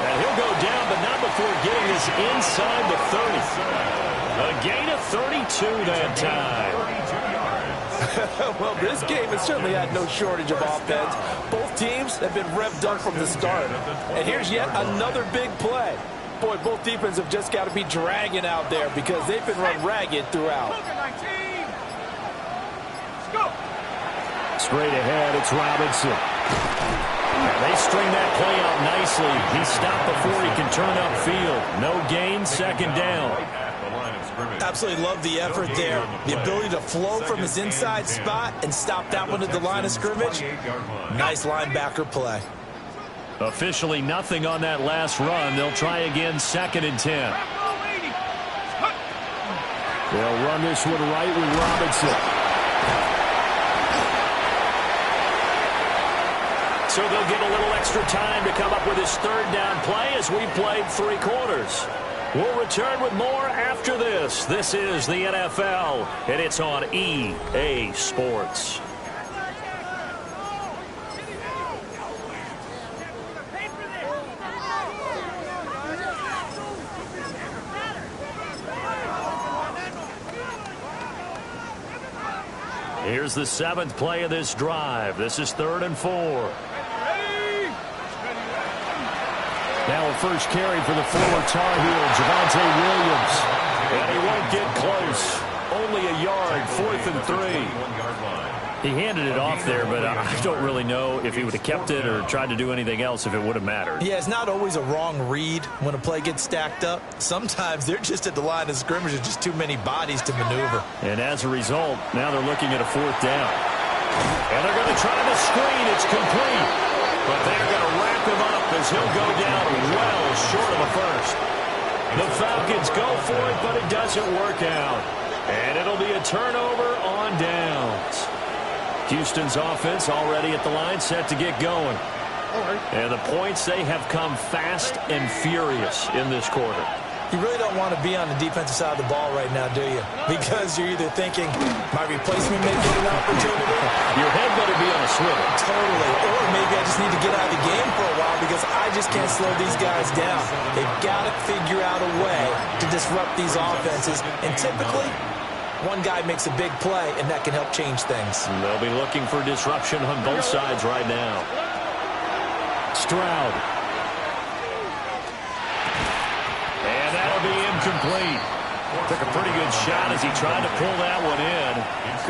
Speaker 2: And he'll go down, but not before getting this inside the 30. A gain of 32 that time.
Speaker 6: Well, this game has certainly had no shortage of offense. Both teams have been revved up from the start. And here's yet another big play. Boy, both defenses have just got to be dragging out there because they've been run ragged throughout.
Speaker 2: Straight ahead, it's Robinson. And they string that play out nicely. He stopped before he can turn upfield. No gain, 2nd down.
Speaker 4: Absolutely love the effort there. The ability to flow from his inside spot and stop that one at the line of scrimmage. Nice linebacker play.
Speaker 2: Officially nothing on that last run. They'll try again, 2nd and 10. They'll run this one right with Robinson. So they'll get a little extra time to come up with his 3rd down play as we played 3 quarters. We'll return with more after this. This is the NFL, and it's on EA Sports. Here's the 7th play of this drive. This is 3rd and 4. Now a first carry for the former Tar Heel, Javonte Williams. And he won't get close. Only a yard, 4th and 3. He handed it off there, but I don't really know if he would have kept it or tried to do anything else if it would have mattered.
Speaker 4: Yeah, it's not always a wrong read when a play gets stacked up. Sometimes they're just at the line of scrimmage. There's just too many bodies to maneuver.
Speaker 2: And as a result, now they're looking at a 4th down. And they're going to try the screen. It's complete. But they're going to wrap him up as he'll go down well short of a first. The Falcons go for it, but it doesn't work out. And it'll be a turnover on downs. Houston's offense already at the line, set to get going. And the points, they have come fast and furious in this quarter.
Speaker 4: You really don't want to be on the defensive side of the ball right now, do you? Because you're either thinking, my replacement may get an opportunity.
Speaker 2: Your head better be on a swivel.
Speaker 4: Totally. Or maybe I just need to get out of the game for a while because I just can't slow these guys down. They've got to figure out a way to disrupt these offenses. And typically, one guy makes a big play, and that can help change things.
Speaker 2: And they'll be looking for disruption on both sides right now. Stroud. And that'll be incomplete. Took a pretty good shot as he tried to pull that one in.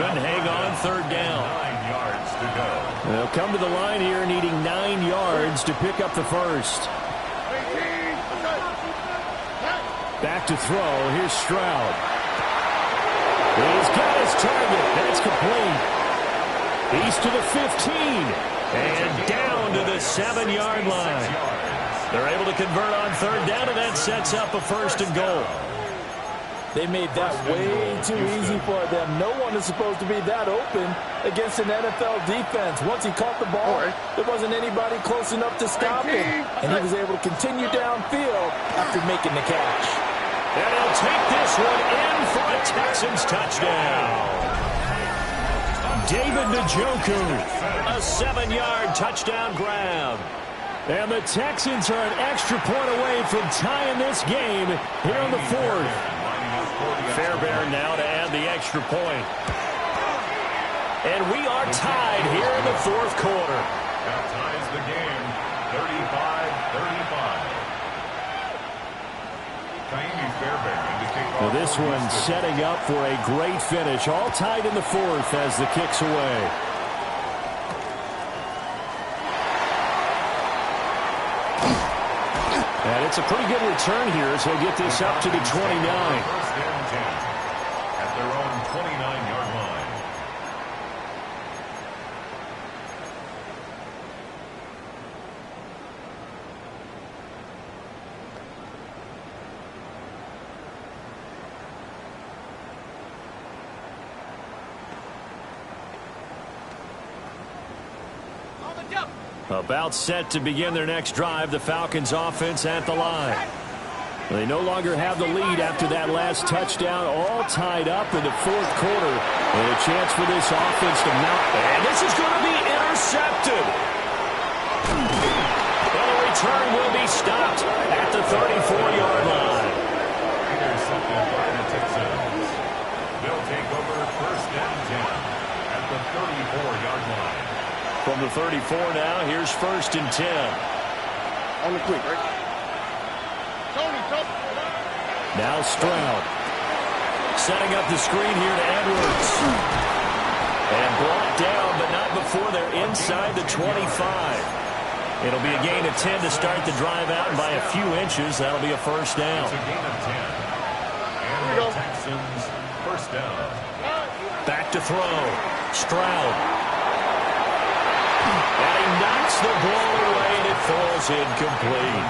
Speaker 2: Couldn't hang on 3rd down.
Speaker 5: 9 yards to go.
Speaker 2: They'll come to the line here needing 9 yards to pick up the first. Back to throw. Here's Stroud. He's got his target. That's complete. He's to the 15. And down to the 7-yard line. They're able to convert on 3rd down, and that sets up a 1st and goal.
Speaker 7: They made that way too easy for them. No one is supposed to be that open against an NFL defense. Once he caught the ball, there wasn't anybody close enough to stop him. And he was able to continue downfield after making the catch.
Speaker 2: And he'll take this one in for a Texans touchdown. David Njoku, a 7-yard touchdown grab. And the Texans are an extra point away from tying this game here in the 4th. Fairbairn now to add the extra point. And we are tied here in the 4th quarter.
Speaker 5: That ties the game, 35-35. Fairbairn to kick off.
Speaker 2: Well, this one setting up for a great finish. All tied in the 4th as the kick's away. And it's a pretty good return here as they get this up to the 29.
Speaker 5: 1st and 10 at their own 29-yard line.
Speaker 2: About set to begin their next drive, the Falcons offense at the line. They no longer have the lead after that last touchdown, all tied up in the 4th quarter. And a chance for this offense to mount. And this is going to be intercepted. Well, the return will be stopped at the 34-yard line.
Speaker 5: Intercepted by the Texans. They'll take over 1st and 10 at the 34-yard line.
Speaker 2: From the 34 now, here's 1st and 10.
Speaker 3: On the quick, right?
Speaker 2: Now Stroud. Setting up the screen here to Edwards. And brought down, but not before they're inside the 25. It'll be a gain of 10 to start the drive out, and by a few inches, that'll be a 1st down.
Speaker 5: It's a gain of 10. And the Texans 1st down.
Speaker 2: Back to throw. Stroud. And he knocks the ball away, and it falls incomplete.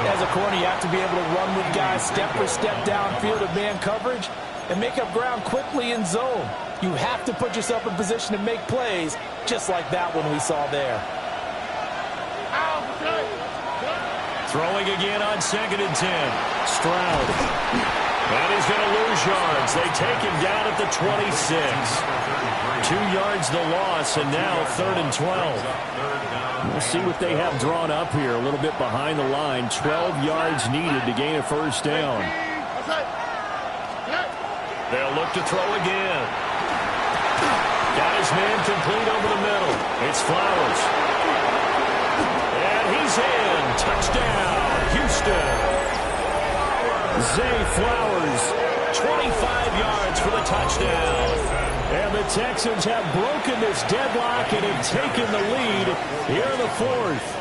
Speaker 7: As a corner, you have to be able to run with guys step for step downfield of man coverage and make up ground quickly in zone. You have to put yourself in position to make plays, just like that one we saw there.
Speaker 2: Throwing again on 2nd and 10. Stroud. And he's going to lose yards. They take him down at the 26. 2 yards the loss, and now 3rd and 12. We'll see what they have drawn up here. A little bit behind the line. 12 yards needed to gain a 1st down. They'll look to throw again. Got his man complete over the middle. It's Flowers. And he's in. Touchdown, Houston. Zay Flowers, 25 yards for the touchdown. And the Texans have broken this deadlock and have taken the lead here in the fourth.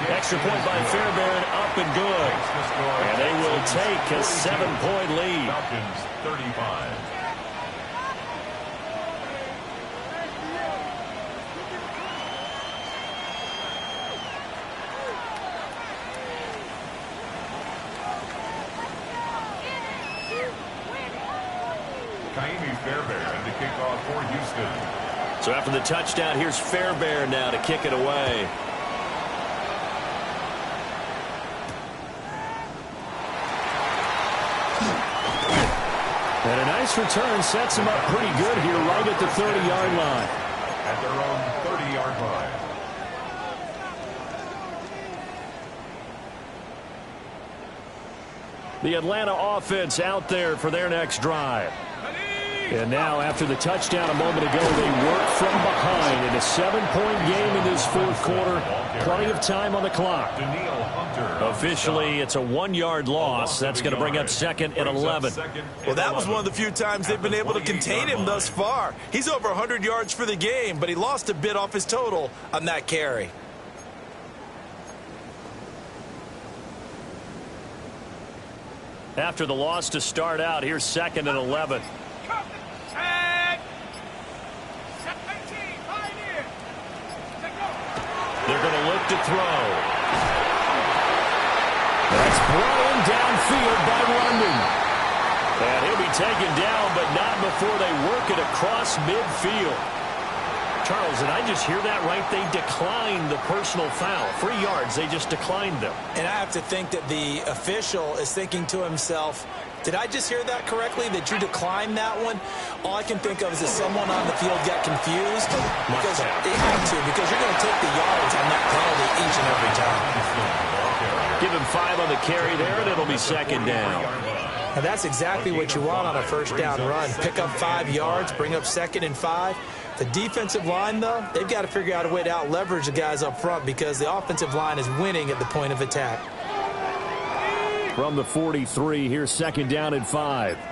Speaker 2: Extra point by Fairbairn, up and good. And they will take a 7-point lead.
Speaker 5: Falcons 35. Fairbairn to kick off for Houston.
Speaker 2: So after the touchdown, here's Fairbairn now to kick it away. And a nice return sets him up pretty good here right at the 30-yard line.
Speaker 5: At their own 30-yard line.
Speaker 2: The Atlanta offense out there for their next drive. And now, after the touchdown a moment ago, they work from behind in a 7-point game in this fourth quarter. Plenty of time on the clock. Officially, it's a 1-yard loss. That's going to bring up second and 11.
Speaker 6: Well, that was one of the few times they've been able to contain him thus far. He's over 100 yards for the game, but he lost a bit off his total on that carry.
Speaker 2: After the loss to start out, here's second and 11. They're going to look to throw. That's brought in downfield by London. And he'll be taken down, but not before they work it across midfield. Charles, did I just hear that right? They declined the personal foul. 3 yards, they just declined them.
Speaker 4: And I have to think that the official is thinking to himself, did I just hear that correctly, that you declined that one? All I can think of is that someone on the field got confused. Because they had to, because you're going to take the yards on that penalty each and every time.
Speaker 2: Give him 5 on the carry there, and it'll be second down.
Speaker 4: And that's exactly what you want on a first down run. Pick up 5 yards, bring up second and 5. The defensive line, though, they've got to figure out a way to out-leverage the guys up front because the offensive line is winning at the point of attack.
Speaker 2: From the 43, here's second down and 5.
Speaker 3: Here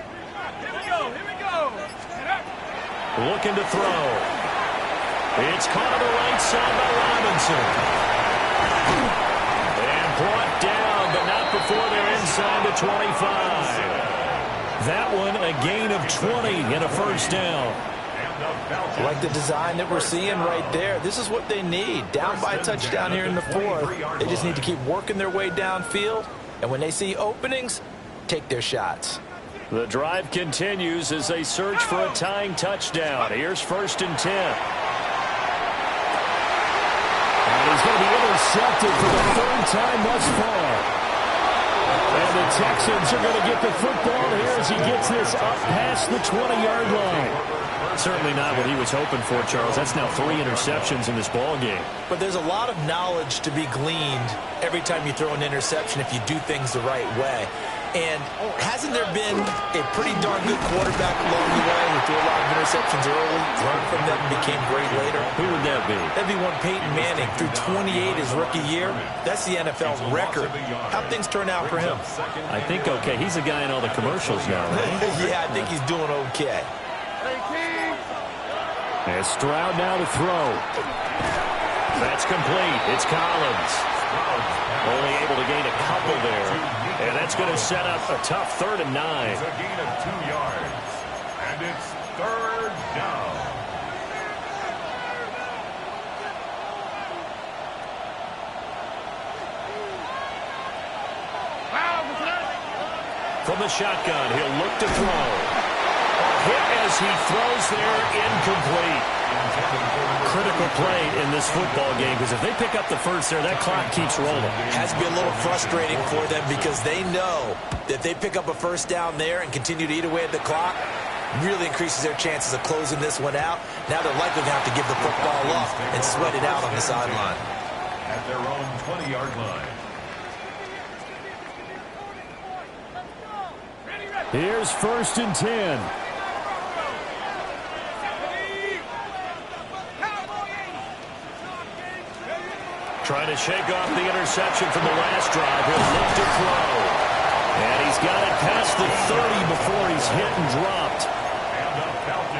Speaker 3: we go.
Speaker 2: Looking to throw. It's caught on the right side by Robinson. And brought down, but not before they're inside the 25. That one, a gain of 20 and a first down.
Speaker 4: Like the design that we're seeing right there. This is what they need. Down by a touchdown here in the fourth. They just need to keep working their way downfield. And when they see openings, take their shots.
Speaker 2: The drive continues as they search for a tying touchdown. Here's first and 10. And he's going to be intercepted for the third time thus far. And the Texans are going to get the football here as he gets this up past the 20-yard line. Certainly not what he was hoping for, Charles. That's now 3 interceptions in this ball game.
Speaker 4: But there's a lot of knowledge to be gleaned every time you throw an interception if you do things the right way. And hasn't there been a pretty darn good quarterback along the way who threw a lot of interceptions early, learned from them, and became great later?
Speaker 2: Who would that be?
Speaker 4: That'd be one Peyton Manning, threw 28 his rookie year. That's the NFL record. How'd things turn out for him?
Speaker 2: I think okay. He's a guy in all the commercials now, right?
Speaker 4: Yeah, I think he's doing okay.
Speaker 2: And Stroud now to throw. That's complete. It's Collins. Only able to gain a couple there. And that's going to set up a tough 3rd and 9.
Speaker 5: It's a gain of 2 yards. And it's 3rd down.
Speaker 2: From the shotgun, he'll look to throw. Hit as he throws there, incomplete. Critical play in this football game because if they pick up the first there, that clock keeps rolling.
Speaker 4: Has to be a little frustrating for them because they know that they pick up a first down there and continue to eat away at the clock, really increases their chances of closing this one out. Now they're likely to have to give the football up and sweat it out on the sideline.
Speaker 5: At their own 20-yard line.
Speaker 2: Here's first and 10. Trying to shake off the interception from the last drive. He'll look to throw. And he's got it past the 30 before he hit and dropped.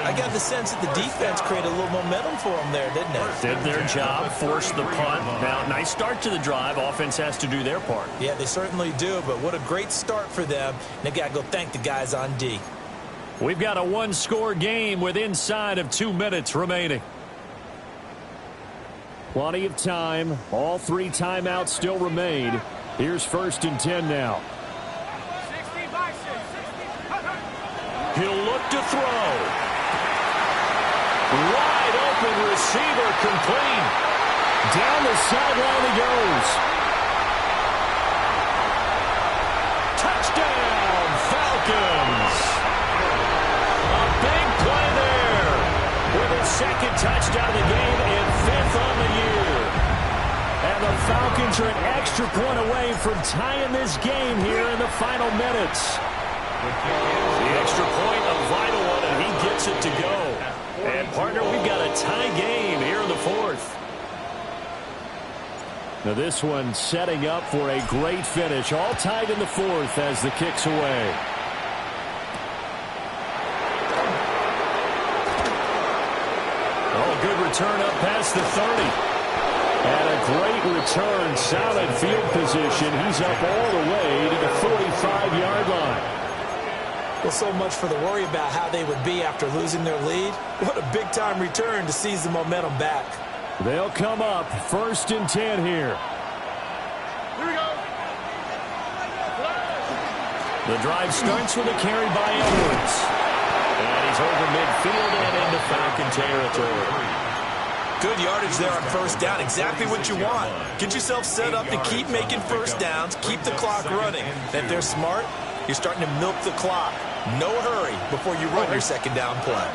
Speaker 4: I got the sense that the defense created a little momentum for them there, didn't it?
Speaker 2: Did their job, forced the punt. Now, nice start to the drive. Offense has to do their part.
Speaker 4: Yeah, they certainly do, but what a great start for them. They've got to go thank the guys on D.
Speaker 2: We've got a one-score game with inside of 2 minutes remaining. Plenty of time. All 3 timeouts still remain. Here's 1st and 10 now. He'll look to throw. Wide open receiver complete. Down the sideline he goes. Touchdown, Falcons. A big play there. With his 2nd touchdown of the game and 5th on the year. And the Falcons are an extra point away from tying this game here in the final minutes. The extra point, a vital one, and he gets it to go. And, partner, we've got a tie game here in the 4th. Now this one setting up for a great finish. All tied in the 4th as the kick's away. Oh, good return up past the 30. And a great return, solid field position. He's up all the way to the 45-yard line.
Speaker 4: Well, so much for the worry about how they would be after losing their lead. What a big-time return to seize the momentum back.
Speaker 2: They'll come up 1st and 10 here.
Speaker 3: Here we go.
Speaker 2: The drive starts with a carry by Edwards. And he's over midfield and into Falcon territory.
Speaker 6: Good yardage there on 1st down. Exactly what you want. Get yourself set up to keep making 1st downs, keep the clock running. And if they're smart, you're starting to milk the clock. No hurry before you run your 2nd down play.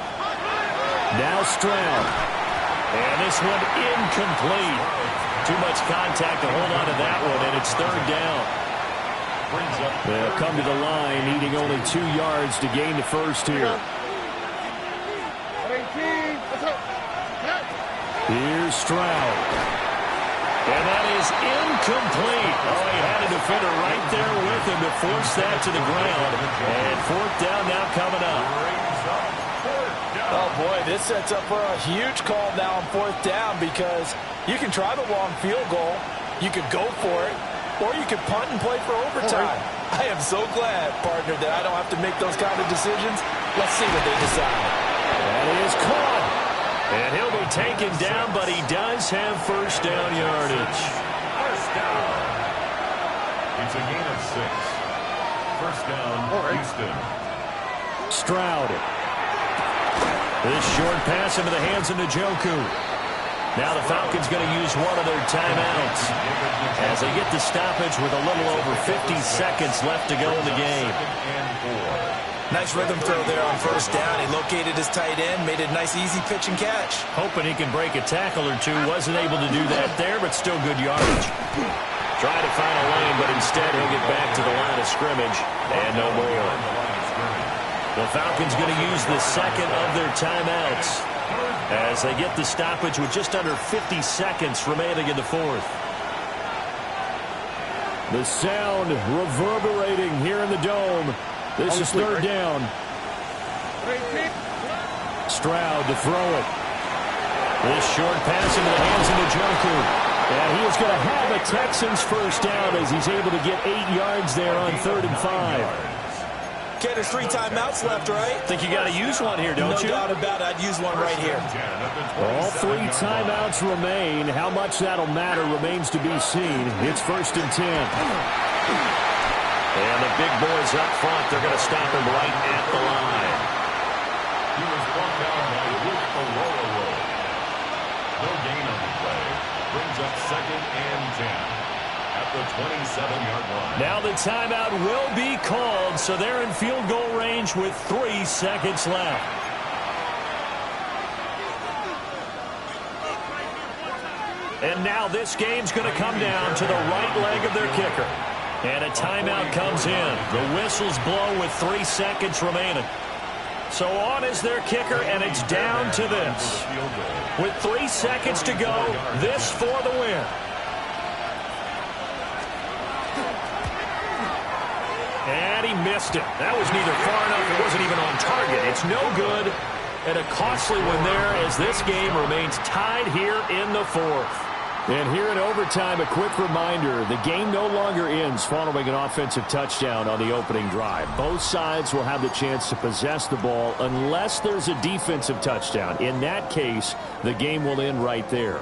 Speaker 2: Now Stroud. And this one incomplete. Too much contact to hold on to that one, and it's 3rd down. They'll come to the line, needing only 2 yards to gain the 1st here. Here's Stroud. And that is incomplete. Oh, he had a defender right there with him to force that to the ground. And 4th down now coming up.
Speaker 7: Oh, boy, this sets up for a huge call now on 4th down because you can try the long field goal, you could go for it, or you could punt and play for overtime. I am so glad, partner, that I don't have to make those kind of decisions. Let's see what they decide.
Speaker 2: That is caught. And he'll be taken down, but he does have 1st down yardage.
Speaker 5: 1st down. It's a gain of 6. 1st down, Houston.
Speaker 2: Stroud. This short pass into the hands of Njoku. Now the Falcons going to use one of their timeouts as they get the stoppage with a little over 50 seconds left to go in the game.
Speaker 6: Nice rhythm throw there on 1st down. He located his tight end, made a nice easy pitch and catch.
Speaker 2: Hoping he can break a tackle or two. Wasn't able to do that there, but still good yardage. Try to find a lane, but instead he'll get back to the line of scrimmage and no more. The Falcons going to use the 2nd of their timeouts as they get the stoppage with just under 50 seconds remaining in the 4th. The sound reverberating here in the dome. This is 3rd down. Stroud to throw it. This short pass into the hands of Njoku. And he is going to have a Texans 1st down as he's able to get 8 yards there on 3rd and 5.
Speaker 6: Okay, there's 3 timeouts left, right?
Speaker 2: Think you got to use one here, don't you?
Speaker 6: No doubt about it. I'd use one right here.
Speaker 2: All 3 timeouts remain. How much that'll matter remains to be seen. It's 1st and 10. And the big boys up front, they're going to stop him right at the line.
Speaker 5: He was brought down by Luke Aurora. No gain on the play. Brings up 2nd and 10. At the 27-yard line.
Speaker 2: Now the timeout will be called, so they're in field goal range with 3 seconds left. And now this game's going to come down to the right leg of their kicker. And a timeout comes in. The whistles blow with 3 seconds remaining. So on is their kicker, and it's down to this. With 3 seconds to go, this for the win. And he missed it. That was neither far enough. It wasn't even on target. It's no good. And a costly one there as this game remains tied here in the fourth. And here in overtime, a quick reminder, the game no longer ends following an offensive touchdown on the opening drive. Both sides will have the chance to possess the ball unless there's a defensive touchdown. In that case, the game will end right there.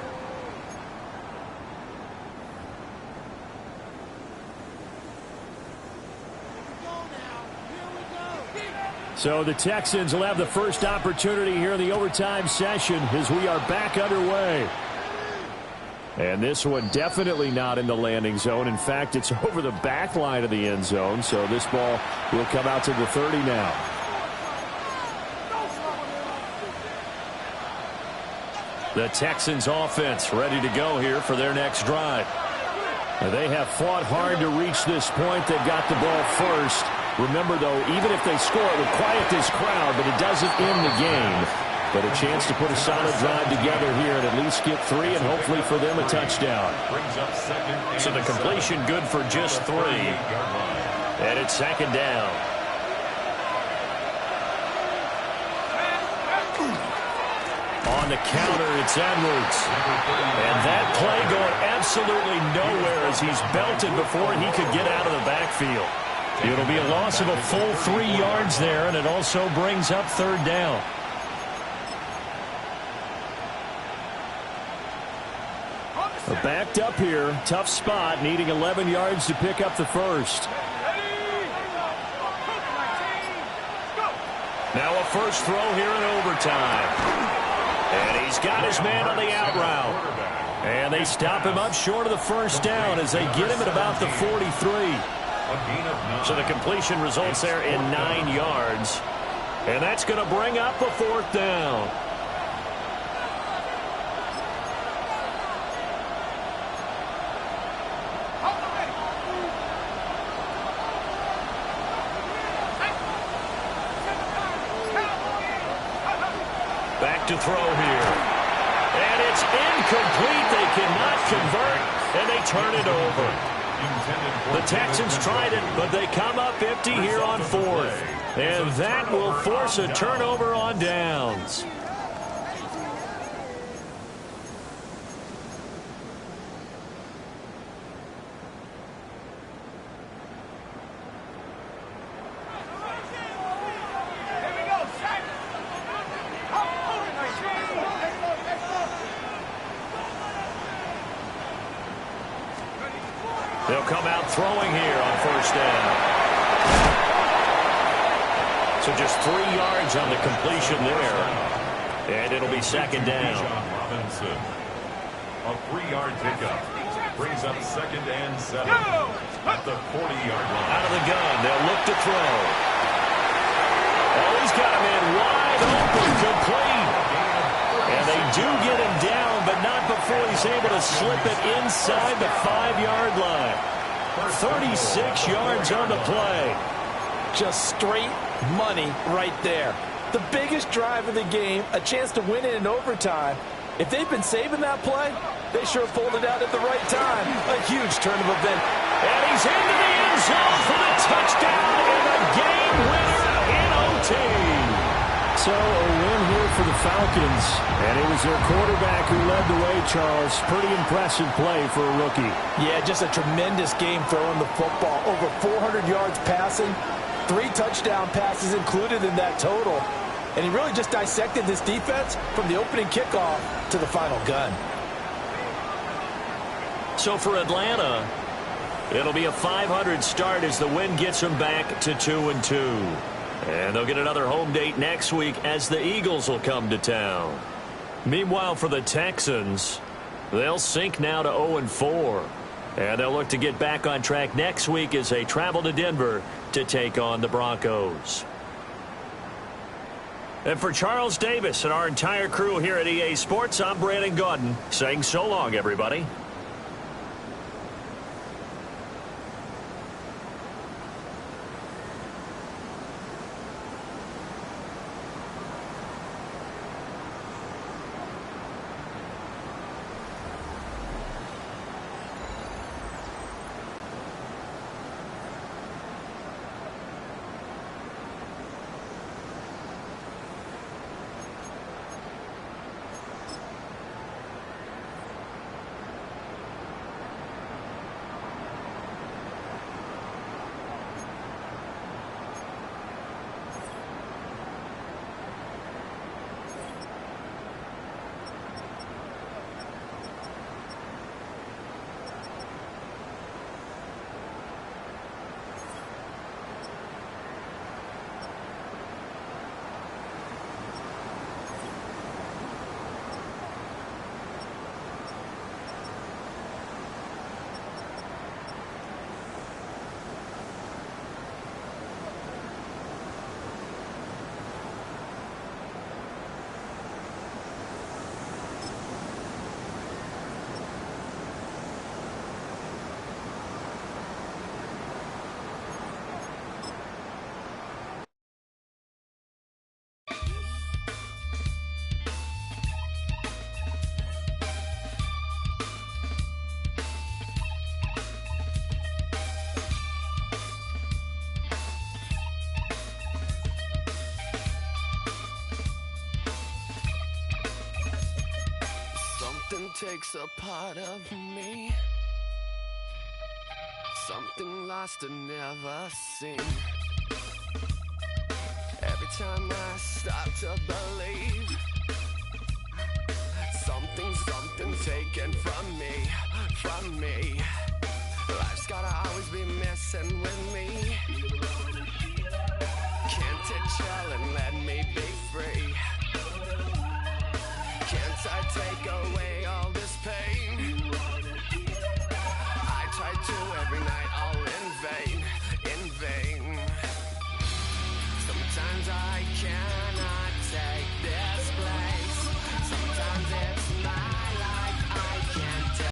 Speaker 2: So the Texans will have the first opportunity here in the overtime session as we are back underway. And this one definitely not in the landing zone. In fact, it's over the back line of the end zone. So this ball will come out to the 30 now. The Texans offense ready to go here for their next drive. They have fought hard to reach this point. They've got the ball first. Remember, though, even if they score, it would quiet this crowd, but it doesn't end the game. But a chance to put a solid drive together here and at least get 3 and hopefully for them a touchdown. So the completion good for just 3. And it's second down. On the counter, it's Edwards. And that play going absolutely nowhere as he's belted before he could get out of the backfield. It'll be a loss of a full 3 yards there, and it also brings up third down. Backed up here, tough spot, needing 11 yards to pick up the first. Now a first throw here in overtime. And he's got his man on the out route. And they stop him up short of the first down as they get him at about the 43. So the completion results there in 9 yards. And that's going to bring up a fourth down. Back to throw here. And it's incomplete. They cannot convert, and they turn it over. The Texans tried it, but they come up empty here on fourth. And that will force a turnover on downs. They'll come out throwing here on first down. So just 3 yards on the completion there. And it'll be second down.
Speaker 5: A 3-yard pickup brings up second and 7 at the 40-yard line.
Speaker 2: Out of the gun, they'll look to throw. Oh, he's got him in wide open, complete. And they do get him down, but not before he's able to slip it inside the 5-yard line. 36 yards on the play.
Speaker 7: Just straight money right there. The biggest drive of the game, a chance to win it in overtime. If they've been saving that play, they sure pulled it out at the right time. A huge turn of events.
Speaker 2: And he's into the end zone for the touchdown and a game winner in OT. So a win here for the Falcons, and it was their quarterback who led the way, Charles. Pretty impressive play for a rookie.
Speaker 7: Yeah, just a tremendous game throwing the football. Over 400 yards passing, 3 touchdown passes included in that total. And he really just dissected this defense from the opening kickoff to the final gun.
Speaker 2: So for Atlanta, it'll be a 500 start as the win gets them back to 2-2. And they'll get another home date next week as the Eagles will come to town. Meanwhile, for the Texans, they'll sink now to 0-4. And they'll look to get back on track next week as they travel to Denver to take on the Broncos. And for Charles Davis and our entire crew here at EA Sports, I'm Brandon Gaudin saying so long, everybody.
Speaker 1: Something takes a part of me. Something lost and never seen. Every time I start to believe, something taken from me. Life's gotta always be messing with me. Can't it chill and let me be free? Can't I take away